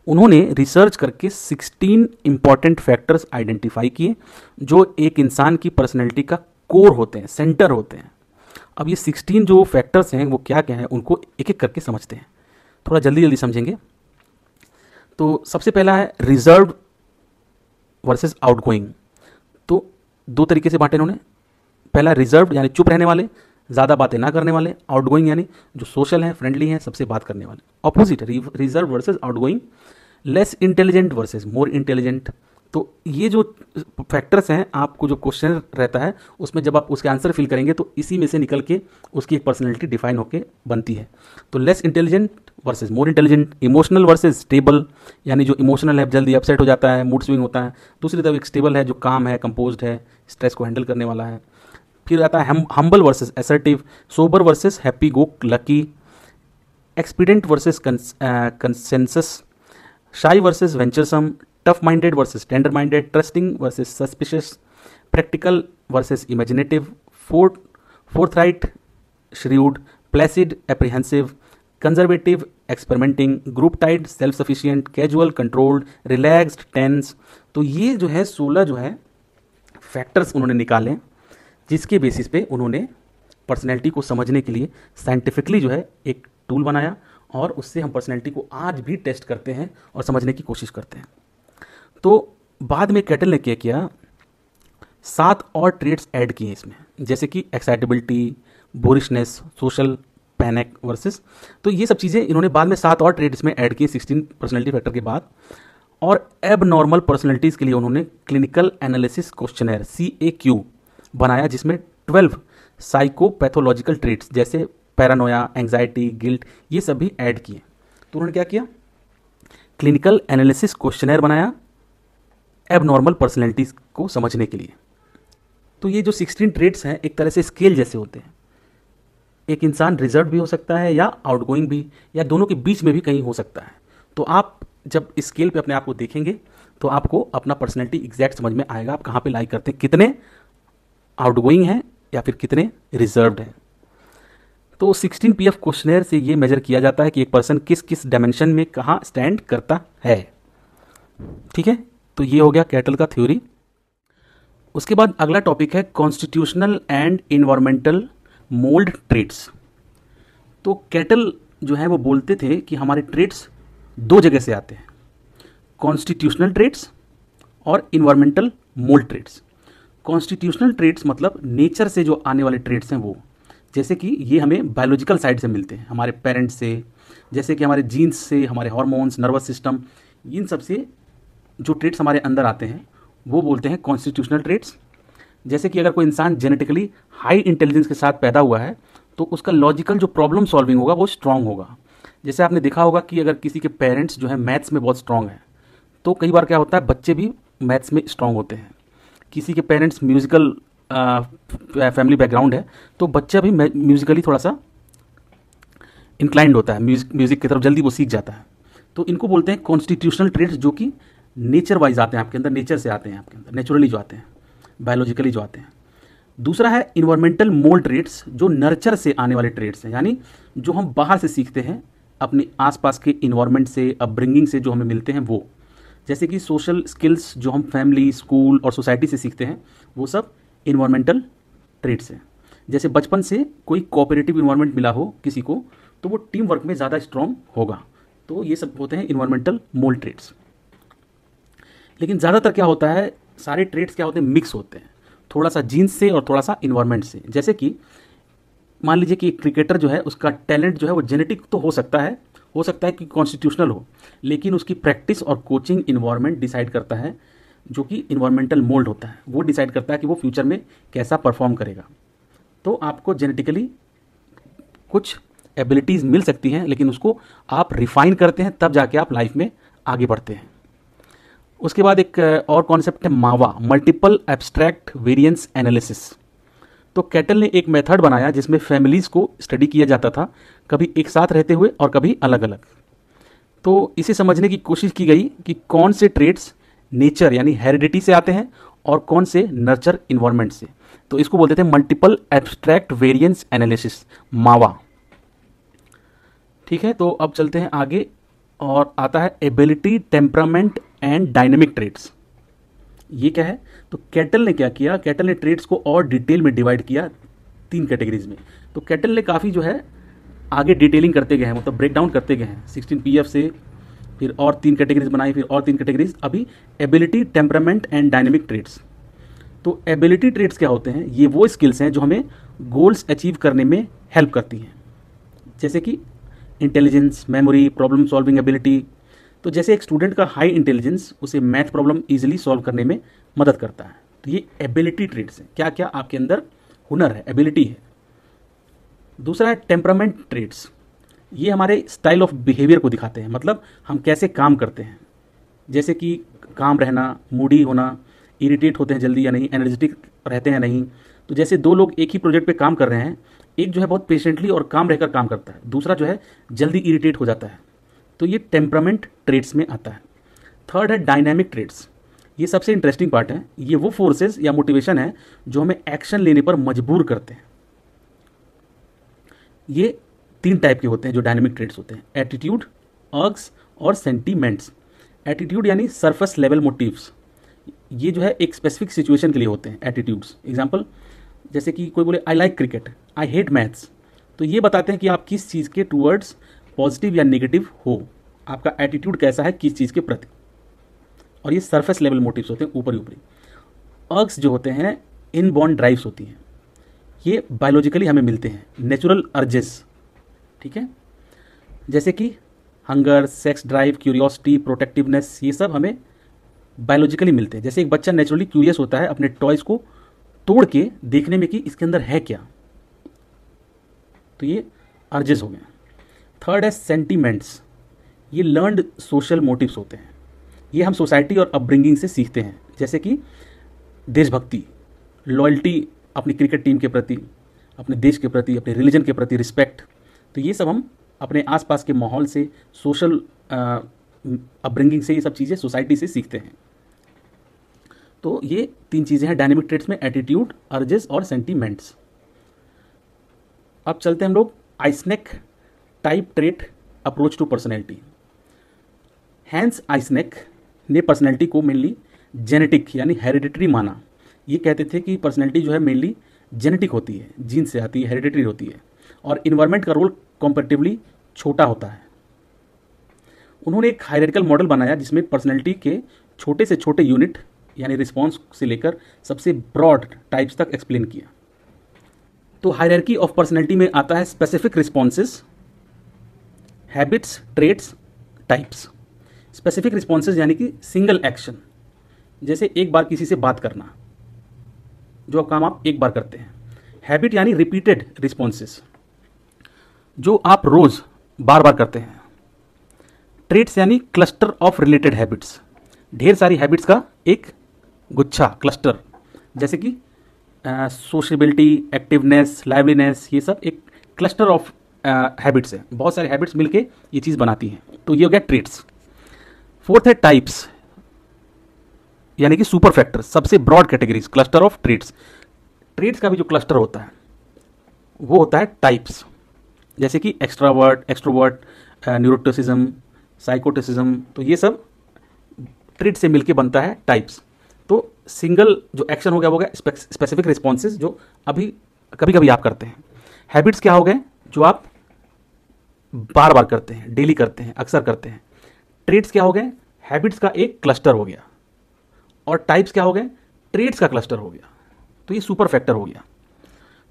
उन्होंने रिसर्च करके 16 इंपॉर्टेंट फैक्टर्स आइडेंटिफाई किए जो एक इंसान की पर्सनैलिटी का कोर होते हैं, सेंटर होते हैं। अब ये 16 जो फैक्टर्स हैं वो क्या क्या हैं, उनको एक एक करके समझते हैं, थोड़ा जल्दी जल्दी समझेंगे। तो सबसे पहला है रिजर्व वर्सेस आउटगोइंग। तो दो तरीके से बांटे इन्होंने। पहला रिजर्व यानी चुप रहने वाले, ज़्यादा बातें ना करने वाले। आउटगोइंग यानी जो सोशल हैं, फ्रेंडली हैं, सबसे बात करने वाले। Opposite reserve versus outgoing, less intelligent versus more intelligent. तो ये जो फैक्टर्स हैं, आपको जो क्वेश्चन रहता है उसमें जब आप उसके आंसर फिल करेंगे तो इसी में से निकल के उसकी एक पर्सनैलिटी डिफाइन होकर बनती है। तो less intelligent versus more intelligent, emotional versus stable, यानी जो इमोशनल है जल्दी अपसेट हो जाता है, मूड स्विंग होता है। दूसरी तरफ एक स्टेबल है जो काम है, कंपोज्ड है, स्ट्रेस को हैंडल करने वाला है। फिर आता है humble versus assertive, sober versus happy go lucky, expedient versus consensus, shy versus venturesome, tough minded versus tender minded, trusting versus suspicious, practical versus imaginative, forthright shrewd, placid apprehensive, conservative experimenting, group tied self sufficient, casual controlled, relaxed tense. तो ये जो है 16 जो है factors उन्होंने निकाले, जिसके basis पे उन्होंने पर्सनैलिटी को समझने के लिए साइंटिफिकली जो है एक टूल बनाया, और उससे हम पर्सनैलिटी को आज भी टेस्ट करते हैं और समझने की कोशिश करते हैं। तो बाद में कैटल ने क्या किया, 7 और ट्रेट्स ऐड किए इसमें, जैसे कि एक्साइटेबिलिटी, बोरिशनेस, सोशल पैनिक वर्सेस। तो ये सब चीज़ें इन्होंने बाद में 7 और ट्रेड्स में ऐड किए 16 पर्सनैलिटी फैक्टर के बाद। और एब नॉर्मल पर्सनैलिटीज़ के लिए उन्होंने क्लिनिकल एनालिसिस क्वेश्चनर CAQ बनाया, जिसमें 12 साइकोपैथोलॉजिकल ट्रेड्स जैसे पैरानोया, एंग्जाइटी, गिल्ट, ये सब भी ऐड किए। तो उन्होंने क्या किया, क्लिनिकल एनालिसिस क्वेश्चनर बनाया एब नॉर्मल पर्सनैलिटीज़ को समझने के लिए। तो ये जो 16 ट्रेड्स हैं एक तरह से स्केल जैसे होते हैं। एक इंसान रिजर्व भी हो सकता है या आउटगोइंग भी, या दोनों के बीच में भी कहीं हो सकता है। तो आप जब स्केल पे अपने आप को देखेंगे तो आपको अपना पर्सनैलिटी एग्जैक्ट समझ में आएगा, आप कहाँ पे लाइक करते हैं, कितने आउटगोइंग हैं या फिर कितने रिजर्व्ड हैं। तो 16 PF क्वेश्चनर से ये मेजर किया जाता है कि एक पर्सन किस किस डायमेंशन में कहाँ स्टैंड करता है। ठीक है, तो ये हो गया कैटल का थ्योरी। उसके बाद अगला टॉपिक है constitutional and environmental mold traits. तो कैटल जो है वो बोलते थे कि हमारे ट्रेड्स 2 जगह से आते हैं, कॉन्स्टिट्यूशनल ट्रेड्स और environmental mold traits. Constitutional traits मतलब नेचर से जो आने वाले ट्रेड्स हैं वो, जैसे कि ये हमें बायोलॉजिकल साइड से मिलते हैं, हमारे पेरेंट्स से, जैसे कि हमारे जीन्स से, हमारे हार्मोन्स, नर्वस सिस्टम, इन सब से जो ट्रेड्स हमारे अंदर आते हैं वो बोलते हैं कॉन्स्टिट्यूशनल ट्रेड्स। जैसे कि अगर कोई इंसान जेनेटिकली हाई इंटेलिजेंस के साथ पैदा हुआ है तो उसका लॉजिकल जो प्रॉब्लम सॉल्विंग होगा वो स्ट्रांग होगा। जैसे आपने देखा होगा कि अगर किसी के पेरेंट्स जो है मैथ्स में बहुत स्ट्रांग है तो कई बार क्या होता है बच्चे भी मैथ्स में स्ट्रांग होते हैं। किसी के पेरेंट्स म्यूजिकल फैमिली बैकग्राउंड है तो बच्चा भी म्यूजिकली थोड़ा सा इंक्लाइंड होता है, म्यूजिक की तरफ जल्दी वो सीख जाता है। तो इनको बोलते हैं कॉन्स्टिट्यूशनल ट्रेड्स, जो कि नेचर वाइज आते हैं आपके अंदर, नेचर से आते हैं आपके अंदर, नेचुरली जो आते हैं, बायोलॉजिकली जो आते हैं। दूसरा है इन्वायरमेंटल मोल्ड ट्रेड्स, जो नर्चर से आने वाले ट्रेड्स हैं, यानी जो हम बाहर से सीखते हैं, अपने आसपास के इन्वायरमेंट से, अपब्रिंगिंग से जो हमें मिलते हैं वो। जैसे कि सोशल स्किल्स जो हम फैमिली, स्कूल और सोसाइटी से सीखते हैं वो सब इन्वायरमेंटल ट्रेड्स हैं। जैसे बचपन से कोई कोऑपरेटिव इन्वायरमेंट मिला हो किसी को तो वो टीम वर्क में ज़्यादा स्ट्रॉन्ग होगा। तो ये सब होते हैं इन्वायरमेंटल मोल्ड ट्रेड्स। लेकिन ज़्यादातर क्या होता है, सारे ट्रेड्स क्या होते हैं, मिक्स होते हैं, थोड़ा सा जीन्स से और थोड़ा सा इन्वायरमेंट से। जैसे कि मान लीजिए कि एक क्रिकेटर जो है उसका टैलेंट जो है वो जेनेटिक तो हो सकता है कि कॉन्स्टिट्यूशनल हो, लेकिन उसकी प्रैक्टिस और कोचिंग इन्वायरमेंट डिसाइड करता है, जो कि इन्वायरमेंटल मोल्ड होता है, वो डिसाइड करता है कि वो फ्यूचर में कैसा परफॉर्म करेगा। तो आपको जेनेटिकली कुछ एबिलिटीज़ मिल सकती हैं, लेकिन उसको आप रिफाइन करते हैं तब जाके आप लाइफ में आगे बढ़ते हैं। उसके बाद एक और कॉन्सेप्ट है मावा, मल्टीपल एब्स्ट्रैक्ट वेरिएंस एनालिसिस। तो कैटल ने एक मेथड बनाया जिसमें फैमिलीज़ को स्टडी किया जाता था, कभी एक साथ रहते हुए और कभी अलग अलग। तो इसे समझने की कोशिश की गई कि कौन से ट्रेड्स नेचर यानी हेरिडिटी से आते हैं और कौन से नर्चर इन्वायरमेंट से। तो इसको बोलते थे मल्टीपल एब्स्ट्रैक्ट वेरिएंस एनालिसिस, मावा। ठीक है, तो अब चलते हैं आगे और आता है ability, temperament and dynamic traits. ये क्या है, तो कैटल ने क्या किया, कैटल ने ट्रेड्स को और डिटेल में डिवाइड किया 3 कैटेगरीज में। तो कैटल ने काफ़ी जो है आगे डिटेलिंग करते गए हैं, मतलब ब्रेक डाउन करते गए हैं 16 PF से, फिर और 3 कैटेगरीज बनाई, फिर और 3 कैटेगरीज, अभी ability, temperament and dynamic traits. तो एबिलिटी ट्रेड्स क्या होते हैं, ये वो स्किल्स हैं जो हमें गोल्स अचीव करने में हेल्प करती हैं, जैसे कि intelligence, memory, problem solving ability. तो जैसे एक स्टूडेंट का हाई इंटेलिजेंस उसे मैथ प्रॉब्लम इजीली सॉल्व करने में मदद करता है। तो ये एबिलिटी ट्रेड्स हैं, क्या क्या आपके अंदर हुनर है, एबिलिटी है। दूसरा है टेम्परामेंट ट्रेड्स, ये हमारे स्टाइल ऑफ बिहेवियर को दिखाते हैं, मतलब हम कैसे काम करते हैं, जैसे कि काम रहना, मूडी होना, इरिटेट होते हैं जल्दी या नहीं, एनर्जेटिक रहते हैं नहीं। तो जैसे 2 लोग एक ही प्रोजेक्ट पे काम कर रहे हैं, एक जो है बहुत पेशेंटली और काम रहकर काम करता है, दूसरा जो है जल्दी इरिटेट हो जाता है। तो ये टेम्परामेंट ट्रेड्स में आता है। थर्ड है डायनामिक ट्रेड्स, ये सबसे इंटरेस्टिंग पार्ट है। ये वो फोर्सेस या मोटिवेशन है जो हमें एक्शन लेने पर मजबूर करते हैं। ये 3 टाइप के होते हैं जो डायनामिक ट्रेड्स होते हैं, एटीट्यूड, अर्ग्स और सेंटीमेंट्स। एटीट्यूड यानी सरफेस लेवल मोटिव्स, ये जो है एक स्पेसिफिक सिचुएशन के लिए होते हैं एटीट्यूड्स। एग्जाम्पल, जैसे कि कोई बोले I like cricket, I hate maths, तो ये बताते हैं कि आप किस चीज़ के टूवर्ड्स पॉजिटिव या नेगेटिव हो, आपका एटीट्यूड कैसा है किस चीज़ के प्रति। और ये सरफेस लेवल मोटिव्स होते हैं, ऊपरी ऊपरी। अर्ग्स जो होते हैं इनबॉर्न ड्राइव्स होती हैं, ये बायोलॉजिकली हमें मिलते हैं, नेचुरल अर्जेस, ठीक है, जैसे कि hunger, sex drive, curiosity, protectiveness, ये सब हमें बायोलॉजिकली मिलते हैं। जैसे एक बच्चा नेचुरली क्यूरियस होता है अपने टॉयज़ को तोड़ के देखने में कि इसके अंदर है क्या, तो ये अर्जेस हो गए। थर्ड है सेंटीमेंट्स, ये लर्नड सोशल मोटिव्स होते हैं, ये हम सोसाइटी और अपब्रिंगिंग से सीखते हैं, जैसे कि देशभक्ति, लॉयल्टी अपनी क्रिकेट टीम के प्रति, अपने देश के प्रति, अपने रिलीजन के प्रति रिस्पेक्ट, तो ये सब हम अपने आसपास के माहौल से, सोशल अपब्रिंगिंग से, ये सब चीज़ें सोसाइटी से सीखते हैं। तो ये 3 चीज़ें हैं डायनेमिक ट्रेट्स में, एटीट्यूड, अर्जेस और सेंटीमेंट्स। अब चलते हैं हम लोग Eysenck type trait approach to personality. Hans Eysenck ने पर्सनैलिटी को मेनली जेनेटिक यानी हेरिडिटरी माना। ये कहते थे कि पर्सनैलिटी जो है मेनली जेनेटिक होती है, जीन से आती है, हेरिडिटरी होती है, और इन्वायरमेंट का रोल कंपैरेटिवली छोटा होता है। उन्होंने एक हायरार्किकल मॉडल बनाया जिसमें पर्सनैलिटी के छोटे से छोटे यूनिट यानी रिस्पॉन्स से लेकर सबसे ब्रॉड टाइप्स तक एक्सप्लेन किया। तो हायरार्की ऑफ पर्सनैलिटी में आता है specific responses, habits, traits, types. Specific responses यानी कि सिंगल एक्शन, जैसे एक बार किसी से बात करना, जो काम आप एक बार करते हैं। हैबिट यानी रिपीटेड रिस्पॉन्सेस, जो आप रोज बार बार करते हैं। ट्रेट्स यानी क्लस्टर ऑफ रिलेटेड हैबिट्स, ढेर सारी हैबिट्स का एक गुच्छा, क्लस्टर, जैसे कि सोशेबिलिटी, एक्टिवनेस, लाइवलीनेस, ये सब एक क्लस्टर ऑफ हैबिट्स है। बहुत सारे हैबिट्स मिलके ये चीज़ बनाती हैं, तो ये हो गया ट्रेट्स। फोर्थ है टाइप्स यानी कि सुपर फैक्टर, सबसे broad categories, cluster of traits. Traits का भी जो क्लस्टर होता है वो होता है टाइप्स, जैसे कि एक्स्ट्रावर्ट, एक्सट्रोवर्ट, न्यूरोटिसिज्म, साइकोटिसिज्म, तो ये सब ट्रेट से मिलके बनता है टाइप्स। तो सिंगल जो एक्शन हो गया वो गया स्पेसिफिक रिस्पॉन्सेज, जो अभी कभी कभी आप करते हैं। हैबिट्स क्या हो गए, जो आप बार बार करते हैं, डेली करते हैं, अक्सर करते हैं। ट्रेट्स क्या हो गए, हैबिट्स का एक क्लस्टर हो गया, और टाइप्स क्या हो गए, ट्रेट्स का क्लस्टर हो गया। तो ये सुपर फैक्टर हो गया।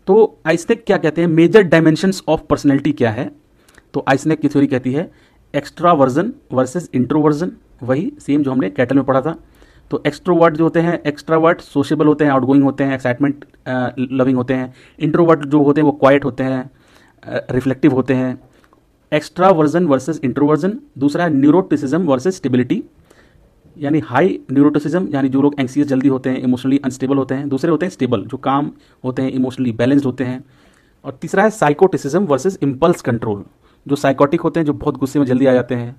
तो आइसनेक क्या कहते हैं, मेजर डायमेंशंस ऑफ पर्सनैलिटी क्या है, तो आइसनेक की थ्योरी कहती है एक्स्ट्रावर्जन वर्सेस इंट्रोवर्जन, वही सेम जो हमने कैटल में पढ़ा था। तो एक्सट्रोवर्ट जो होते हैं, एक्स्ट्रावर्ट सोशेबल होते हैं, आउटगोइंग होते हैं, एक्साइटमेंट लविंग होते हैं। इंट्रोवर्ट जो होते हैं वो क्वाइट होते हैं, रिफ्लेक्टिव होते हैं। Extraversion versus introversion. दूसरा है न्यूरोटिसिज्म वर्सेस स्टेबिलिटी, यानी हाई न्यूरोटिसिज्म यानी जो लोग एंक्सियस जल्दी होते हैं, इमोशनली अनस्टेबल होते हैं। दूसरे होते हैं स्टेबल, जो काम होते हैं, इमोशनली बैलेंस्ड होते हैं। और तीसरा है साइकोटिसिज्म वर्सेस इम्पल्स कंट्रोल, जो साइकोटिक होते हैं, जो बहुत गुस्से में जल्दी आ जाते हैं,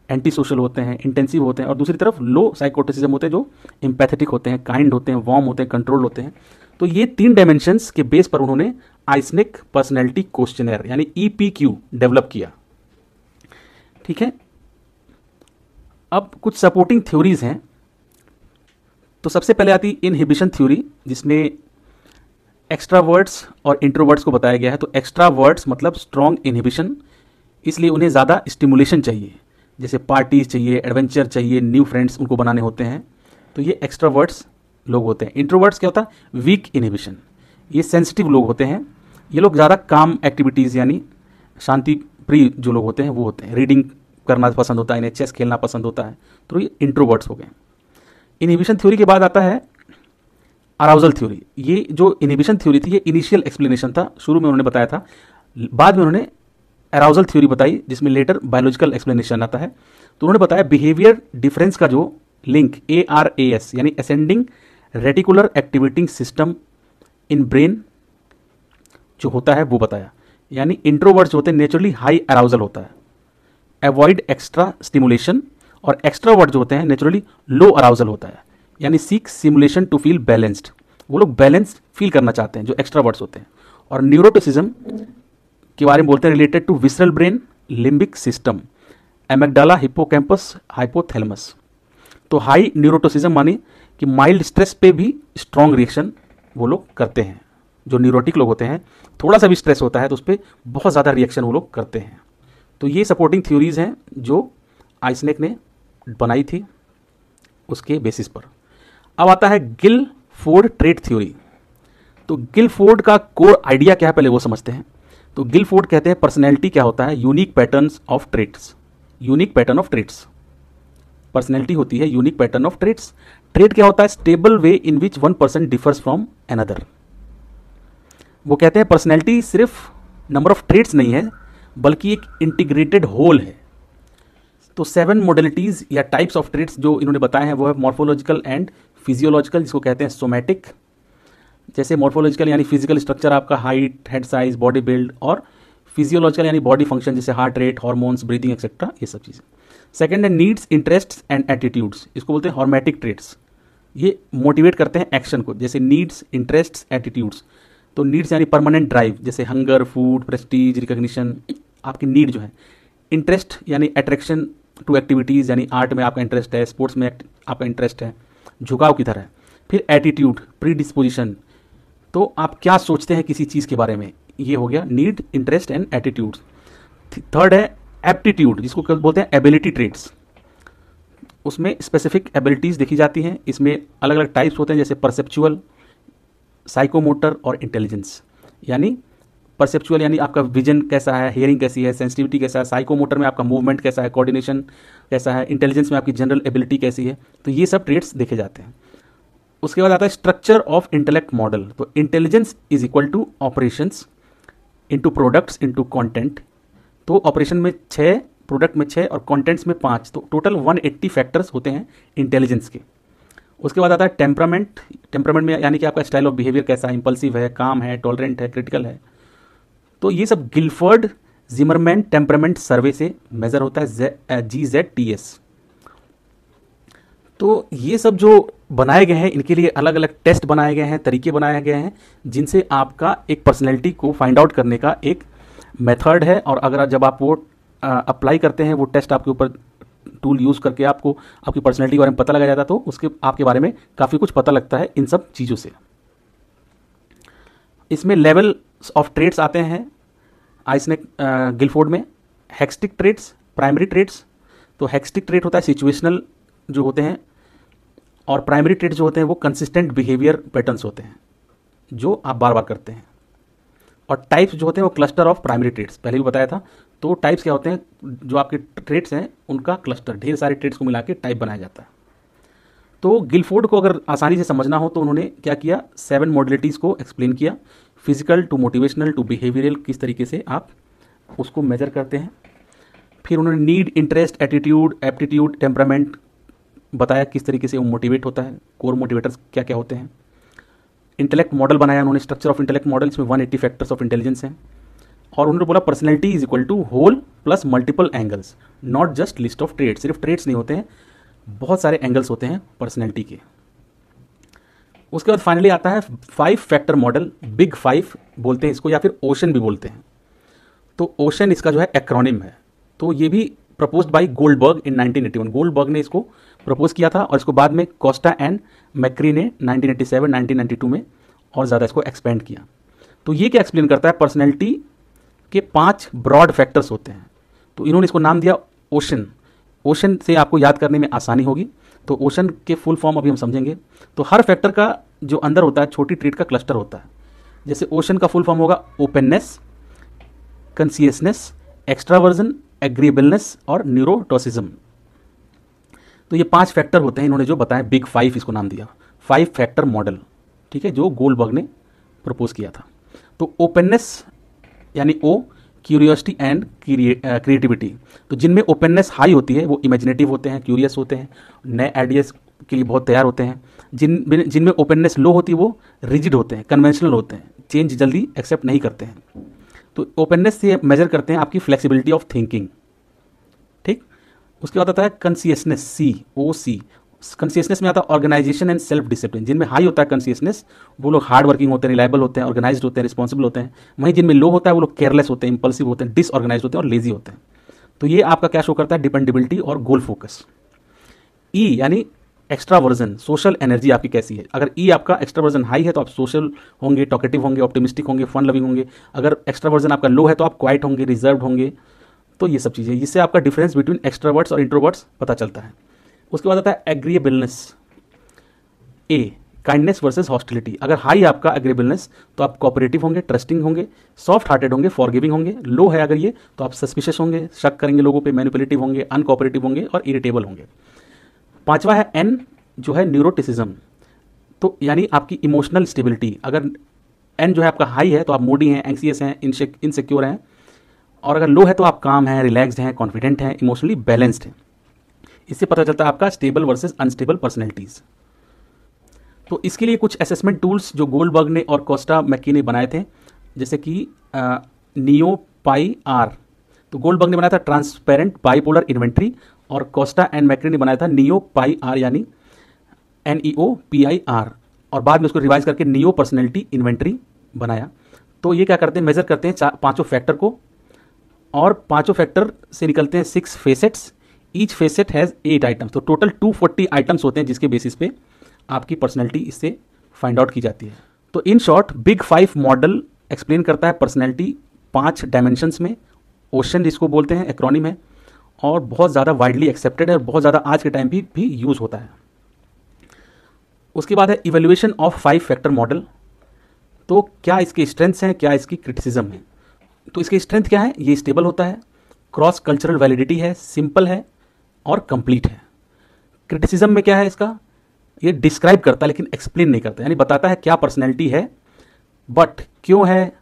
एंटी सोशल होते हैं, इंटेंसिव होते हैं। और दूसरी तरफ लो साइकोटिसिज्म होते हैं, जो एम्पैथेटिक होते हैं, काइंड होते हैं, वार्म होते हैं, कंट्रोल होते हैं। तो ये 3 डायमेंशंस के बेस पर उन्होंने आइसनेक पर्सनैलिटी क्वेश्चनर यानी EPQ डेवलप किया। ठीक है, अब कुछ सपोर्टिंग थ्योरीज हैं। तो सबसे पहले आती इनहिबिशन थ्योरी, जिसमें एक्स्ट्रावर्ट्स और इंट्रोवर्ट्स को बताया गया है। तो एक्स्ट्रावर्ट्स मतलब स्ट्रॉन्ग इनहिबिशन, इसलिए उन्हें ज़्यादा स्टिमुलेशन चाहिए, जैसे पार्टीज चाहिए, एडवेंचर चाहिए, न्यू फ्रेंड्स उनको बनाने होते हैं। तो ये एक्स्ट्रावर्ट्स लोग होते हैं। इंट्रोवर्ट्स क्या होता है, वीक इनहिबिशन, ये सेंसिटिव लोग होते हैं। ये लोग ज़्यादा काम एक्टिविटीज़ यानी शांति प्रिय जो लोग होते हैं वो होते हैं। रीडिंग करना पसंद होता है इन्हें, चेस खेलना पसंद होता है। तो ये इंट्रोवर्ट्स हो गए। इनहिबिशन थ्योरी के बाद आता है अराउजल थ्योरी। ये जो इनहिबिशन थ्योरी थी ये इनिशियल एक्सप्लेनेशन था, शुरू में उन्होंने बताया था, बाद में उन्होंने अराउजल थ्योरी बताई, जिसमें लेटर बायोलॉजिकल एक्सप्लेनेशन आता है। तो उन्होंने बताया बिहेवियर डिफरेंस का जो लिंक ARAS यानी ascending reticular activating system in brain जो होता है वो बताया। यानी इंट्रोवर्ट्स होते हैं नेचुरली हाई अराउजल होता है, अवॉइड एक्स्ट्रा स्टिमुलेशन, और एक्स्ट्रावर्ट जो होते हैं नेचुरली लो अराउजल होता है, यानी seek simulation to feel balanced, वो लोग बैलेंस्ड फील करना चाहते हैं जो एक्स्ट्रावर्ट्स होते हैं। और न्यूरोटिसिज्म के बारे में बोलते हैं related to visceral brain, limbic system, amygdala, hippocampus, hypothalamus. तो हाई न्यूरोटिसिज्म माने कि माइल्ड स्ट्रेस पे भी स्ट्रॉन्ग रिएक्शन वो लोग करते हैं। जो न्यूरोटिक लोग होते हैं, थोड़ा सा भी स्ट्रेस होता है तो उस पर बहुत ज़्यादा रिएक्शन वो लोग करते हैं। तो ये सपोर्टिंग थ्योरीज हैं जो आइसनेक ने बनाई थी उसके बेसिस पर। अब आता है गिलफोर्ड ट्रेट थ्योरी। तो गिलफोर्ड का कोर आइडिया क्या है पहले वो समझते हैं। तो गिलफोर्ड कहते हैं पर्सनैलिटी क्या होता है, unique patterns of traits, unique pattern of traits. Personality होती है unique pattern of traits. Trait क्या होता है, stable way in which one person differs from another. वो कहते हैं पर्सनैलिटी सिर्फ नंबर ऑफ ट्रेट्स नहीं है बल्कि एक इंटीग्रेटेड होल है। तो 7 मॉडलिटीज या टाइप्स ऑफ ट्रेट्स जो इन्होंने बताए हैं वो है मॉर्फोलॉजिकल एंड फिजियोलॉजिकल, जिसको कहते हैं सोमैटिक। जैसे मॉर्फोलॉजिकल यानी फिजिकल स्ट्रक्चर आपका, height, head size, body build, और फिजियोलॉजिकल यानी बॉडी फंक्शन जैसे heart rate, hormones, breathing etcetera, ये सब चीज़ें। सेकंड है नीड्स, इंटरेस्ट्स एंड एटीट्यूड्स, इसको बोलते हैं हॉर्मेटिक ट्रेट्स। ये मोटिवेट करते हैं एक्शन को, जैसे नीड्स, इंटरेस्ट्स, एटीट्यूड्स। तो नीड्स यानी परमानेंट ड्राइव, जैसे हंगर, फूड, प्रेस्टीज, रिकॉग्निशन, आपकी नीड जो है। इंटरेस्ट यानी अट्रैक्शन टू एक्टिविटीज़, यानी आर्ट में आपका इंटरेस्ट है, स्पोर्ट्स में आपका इंटरेस्ट है, झुकाव की तरह है। फिर एटीट्यूड, प्री डिस्पोजिशन, तो आप क्या सोचते हैं किसी चीज़ के बारे में, ये हो गया need, interest and attitude. Third है एप्टीट्यूड, जिसको बोलते हैं एबिलिटी ट्रेट्स। उसमें स्पेसिफिक एबिलिटीज़ देखी जाती हैं। इसमें अलग अलग टाइप्स होते हैं, जैसे परसेप्चुअल, साइकोमोटर और इंटेलिजेंस। यानी परसेप्चुअल यानी आपका विजन कैसा है, हियरिंग कैसी है, सेंसिटिविटी कैसा है, साइकोमोटर में आपका मूवमेंट कैसा है, कोऑर्डिनेशन कैसा है, इंटेलिजेंस में आपकी जनरल एबिलिटी कैसी है। तो ये सब ट्रेट्स देखे जाते हैं। उसके बाद आता है स्ट्रक्चर ऑफ इंटेलेक्ट मॉडल। तो intelligence is equal to operations into products into content. तो ऑपरेशन में 6, प्रोडक्ट में 6 और कॉन्टेंट्स में 5, तो टोटल 180 फैक्टर्स होते हैं इंटेलिजेंस के। उसके बाद आता है टेम्परामेंट। टेम्परामेंट में यानी कि आपका स्टाइल ऑफ बिहेवियर कैसा है, इंपल्सिव है, काम है, टॉलरेंट है, क्रिटिकल है। तो ये सब गिलफोर्ड जिमरमैन टेम्परामेंट सर्वे से मेजर होता है, GZTS। तो ये सब जो बनाए गए हैं इनके लिए अलग अलग टेस्ट बनाए गए हैं, तरीके बनाए गए हैं, जिनसे आपका एक पर्सनैलिटी को फाइंड आउट करने का एक मेथड है। और अगर जब आप वो अप्लाई करते हैं, वो टेस्ट आपके ऊपर टूल यूज़ करके आपको आपकी पर्सनैलिटी के बारे में पता लगा जाता है, तो उसके आपके बारे में काफ़ी कुछ पता लगता है इन सब चीज़ों से। इसमें लेवल ऑफ ट्रेट्स आते हैं आइजनेक गिलफोर्ड में। हेक्स्टिक ट्रेट्स, प्राइमरी ट्रेट्स। तो हेक्स्टिक ट्रेट होता है सिचुएशनल जो होते हैं, और प्राइमरी ट्रेट्स जो होते हैं वो कंसिस्टेंट बिहेवियर पैटर्न्स होते हैं जो आप बार बार करते हैं। और टाइप्स जो होते हैं वो क्लस्टर ऑफ प्राइमरी ट्रेट्स, पहले भी बताया था। तो टाइप्स क्या होते हैं, जो आपके ट्रेट्स हैं उनका क्लस्टर, ढेर सारे ट्रेट्स को मिला के टाइप बनाया जाता है। तो गिलफोर्ड को अगर आसानी से समझना हो तो उन्होंने क्या किया, 7 मॉडलिटीज़ को एक्सप्लेन किया, physical to motivational to behavioural, किस तरीके से आप उसको मेजर करते हैं। फिर उन्होंने need, interest, attitude, aptitude, temperament बताया किस तरीके से वो मोटिवेट होता है, कोर मोटिवेटर्स क्या क्या होते हैं। इंटेलेक्ट मॉडल बनाया उन्होंने, स्ट्रक्चर ऑफ इंटेलेक्ट मॉडल, इसमें 180 फैक्टर्स ऑफ इंटेलिजेंस हैं। और उन्होंने बोला personality is equal to whole plus multiple angles, not just list of traits. सिर्फ ट्रेट्स नहीं होते हैं, बहुत सारे एंगल्स होते हैं पर्सनैलिटी के। उसके बाद फाइनली आता है 5 फैक्टर मॉडल, बिग 5 बोलते हैं इसको, या फिर ओशन भी बोलते हैं। तो ओशन इसका जो है एक्रोनिम है। तो ये भी proposed by Goldberg in 1981। Goldberg ने इसको प्रपोज किया था और इसको बाद में कोस्टा एंड मैक्री ने 1987, 1992 में और ज़्यादा इसको एक्सपेंड किया। तो ये क्या एक्सप्लेन करता है, पर्सनैलिटी के 5 ब्रॉड फैक्टर्स होते हैं। तो इन्होंने इसको नाम दिया ओशन। ओशन से आपको याद करने में आसानी होगी। तो ओशन के फुल फॉर्म अभी हम समझेंगे। तो हर फैक्टर का जो अंदर होता है छोटी ट्रेट का क्लस्टर होता है। जैसे ओशन का फुल फॉर्म होगा ओपननेस, कंसियसनेस, एक्स्ट्रावर्जन, एग्रीएबलनेस और न्यूरोटोसिज्म। तो ये 5 फैक्टर होते हैं इन्होंने जो बताया, बिग 5 इसको नाम दिया, 5 फैक्टर मॉडल, ठीक है, जो गोल्डबर्ग ने प्रपोज किया था। तो ओपननेस यानी ओ, क्यूरियोसिटी एंड क्रिएटिविटी। तो जिनमें ओपननेस हाई होती है वो इमेजिनेटिव होते हैं, क्यूरियस होते हैं, नए आइडियाज़ के लिए बहुत तैयार होते हैं। जिनमें ओपननेस लो होती है वो रिजिड होते हैं, कन्वेंशनल होते हैं, चेंज जल्दी एक्सेप्ट नहीं करते हैं। तो ओपननेस से मेजर करते हैं आपकी फ्लेक्सिबिलिटी ऑफ थिंकिंग, ठीक। उसके बाद आता है कंसियसनेस, COC। कंसियसनेस में आता है ऑर्गेनाइजेशन एंड सेल्फ डिसिप्लिन। जिनमें हाई होता है कंसियसनेस वो लोग हार्ड वर्किंग होते हैं, रिलायबल होते हैं, ऑर्गेनाइज्ड होते हैं, रिस्पॉन्सिबल होते हैं। वहीं जिनमें लो होता है वो लोग केयरलेस होते हैं, इंपल्सिव होते हैं, डिसऑर्गेनाइज्ड होते हैं और लेजी होते हैं। तो ये आपका क्या शो करता है, डिपेंडेबिलिटी और गोल फोकस। E यानी एक्स्ट्रावर्जन, सोशल एनर्जी आपकी कैसी है। अगर E आपका एक्स्ट्रावर्जन हाई है तो आप सोशल होंगे, टॉकेटिव होंगे, ऑप्टिमिस्टिक होंगे, फन लविंग होंगे। अगर एक्स्ट्रावर्जन आपका लो है तो आप क्वाइट होंगे, रिजर्व्ड होंगे। तो ये सब चीज़ें, जिससे आपका डिफरेंस बिटवीन एक्स्ट्रावर्ट्स और इंट्रोवर्ट्स पता चलता है। उसके बाद आता है agreeableness, A kindness versus hostility, अगर हाई आपका एग्रेबलनेस तो आप कोऑपरेटिव होंगे, ट्रस्टिंग होंगे, सॉफ्ट हार्टेड होंगे, फॉरगिविंग होंगे। लो है अगर ये तो आप सस्पिशियस होंगे, शक करेंगे लोगों पे, मैनिपुलेटिव होंगे, अनकोऑपरेटिव होंगे और इरिटेबल होंगे। पांचवा है एन जो है न्यूरोटिसिज्म, तो यानी आपकी इमोशनल स्टेबिलिटी। अगर एन जो है आपका हाई है तो आप मूडी हैं, एंक्सियस हैं, इनसिक्योर हैं, और अगर लो है तो आप काम हैं, रिलैक्स्ड हैं, कॉन्फिडेंट हैं, इमोशनली बैलेंस्ड हैं। इससे पता चलता है आपका स्टेबल वर्सेस अनस्टेबल पर्सनैलिटीज। तो इसके लिए कुछ असेसमेंट टूल्स जो गोल्डबर्ग ने और कोस्टा मैकी ने बनाए थे, जैसे कि नियो पाई आर, तो गोल्डबर्ग ने बनाया था ट्रांसपेरेंट बाइपोलर इन्वेंट्री और कोस्टा एंड मैकी ने बनाया था नियो पाई आर यानी NEOPIR, और बाद में उसको रिवाइज करके नियो पर्सनैलिटी इन्वेंट्री बनाया। तो ये क्या करते हैं, मेजर करते हैं पांचों फैक्टर को, और पांचों फैक्टर से निकलते हैं 6 facets. Each facet has 8 items, तो टोटल 240 आइटम्स होते हैं जिसके बेसिस पे आपकी पर्सनैलिटी इससे फाइंड आउट की जाती है। तो in short big 5 model explain करता है पर्सनैलिटी 5 डायमेंशंस में। ओशन जिसको बोलते हैं एक्रोनिम है, और बहुत ज़्यादा वाइडली एक्सेप्टेड है और बहुत ज़्यादा आज के टाइम भी यूज़ होता है। उसके बाद है इवेल्युएशन ऑफ 5 फैक्टर मॉडल। तो क्या इसके स्ट्रेंथ्स हैं, क्या इसकी क्रिटिसिज्म है। तो इसके स्ट्रेंथ क्या है, ये स्टेबल होता है, क्रॉस कल्चरल वैलिडिटी है, सिंपल है और कंप्लीट है। क्रिटिसिज्म में क्या है इसका, ये डिस्क्राइब करता है लेकिन एक्सप्लेन नहीं करता, यानी बताता है क्या पर्सनैलिटी है बट क्यों है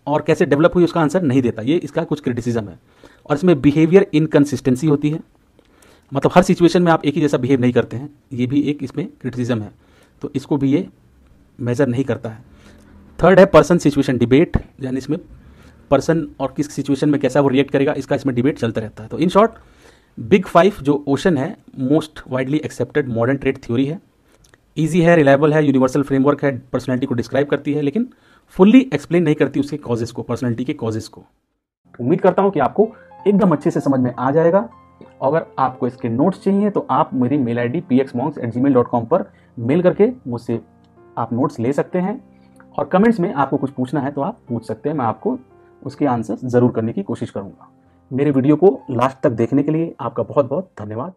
और कैसे डेवलप हुई उसका आंसर नहीं देता, ये इसका कुछ क्रिटिसिज्म है। और इसमें बिहेवियर इनकंसिस्टेंसी होती है, मतलब हर सिचुएशन में आप एक ही जैसा बिहेव नहीं करते हैं, ये भी एक इसमें क्रिटिसिज्म है, तो इसको भी ये मेजर नहीं करता है। थर्ड है पर्सन सिचुएशन डिबेट, यानी इसमें पर्सन और किस सिचुएशन में कैसा वो रिएक्ट करेगा इसका इसमें डिबेट चलता रहता है। तो इन शॉर्ट बिग 5 जो ओशन है most widely accepted modern trade theory है, ईजी है, रिलायबल है, यूनिवर्सल फ्रेमवर्क है, पर्सनैलिटी को डिस्क्राइब करती है लेकिन फुल्ली एक्सप्लेन नहीं करती उसके कॉजेस को, पर्सनैलिटी के कॉजेस को। उम्मीद करता हूँ कि आपको एकदम अच्छे से समझ में आ जाएगा। अगर आपको इसके नोट्स चाहिए तो आप मेरी मेल ID pxmonks@gmail.com पर मेल करके मुझसे आप नोट्स ले सकते हैं, और कमेंट्स में आपको कुछ पूछना है तो आप पूछ सकते हैं, मैं आपको उसके आंसर ज़रूर करने की कोशिश करूँगा। मेरे वीडियो को लास्ट तक देखने के लिए आपका बहुत बहुत धन्यवाद।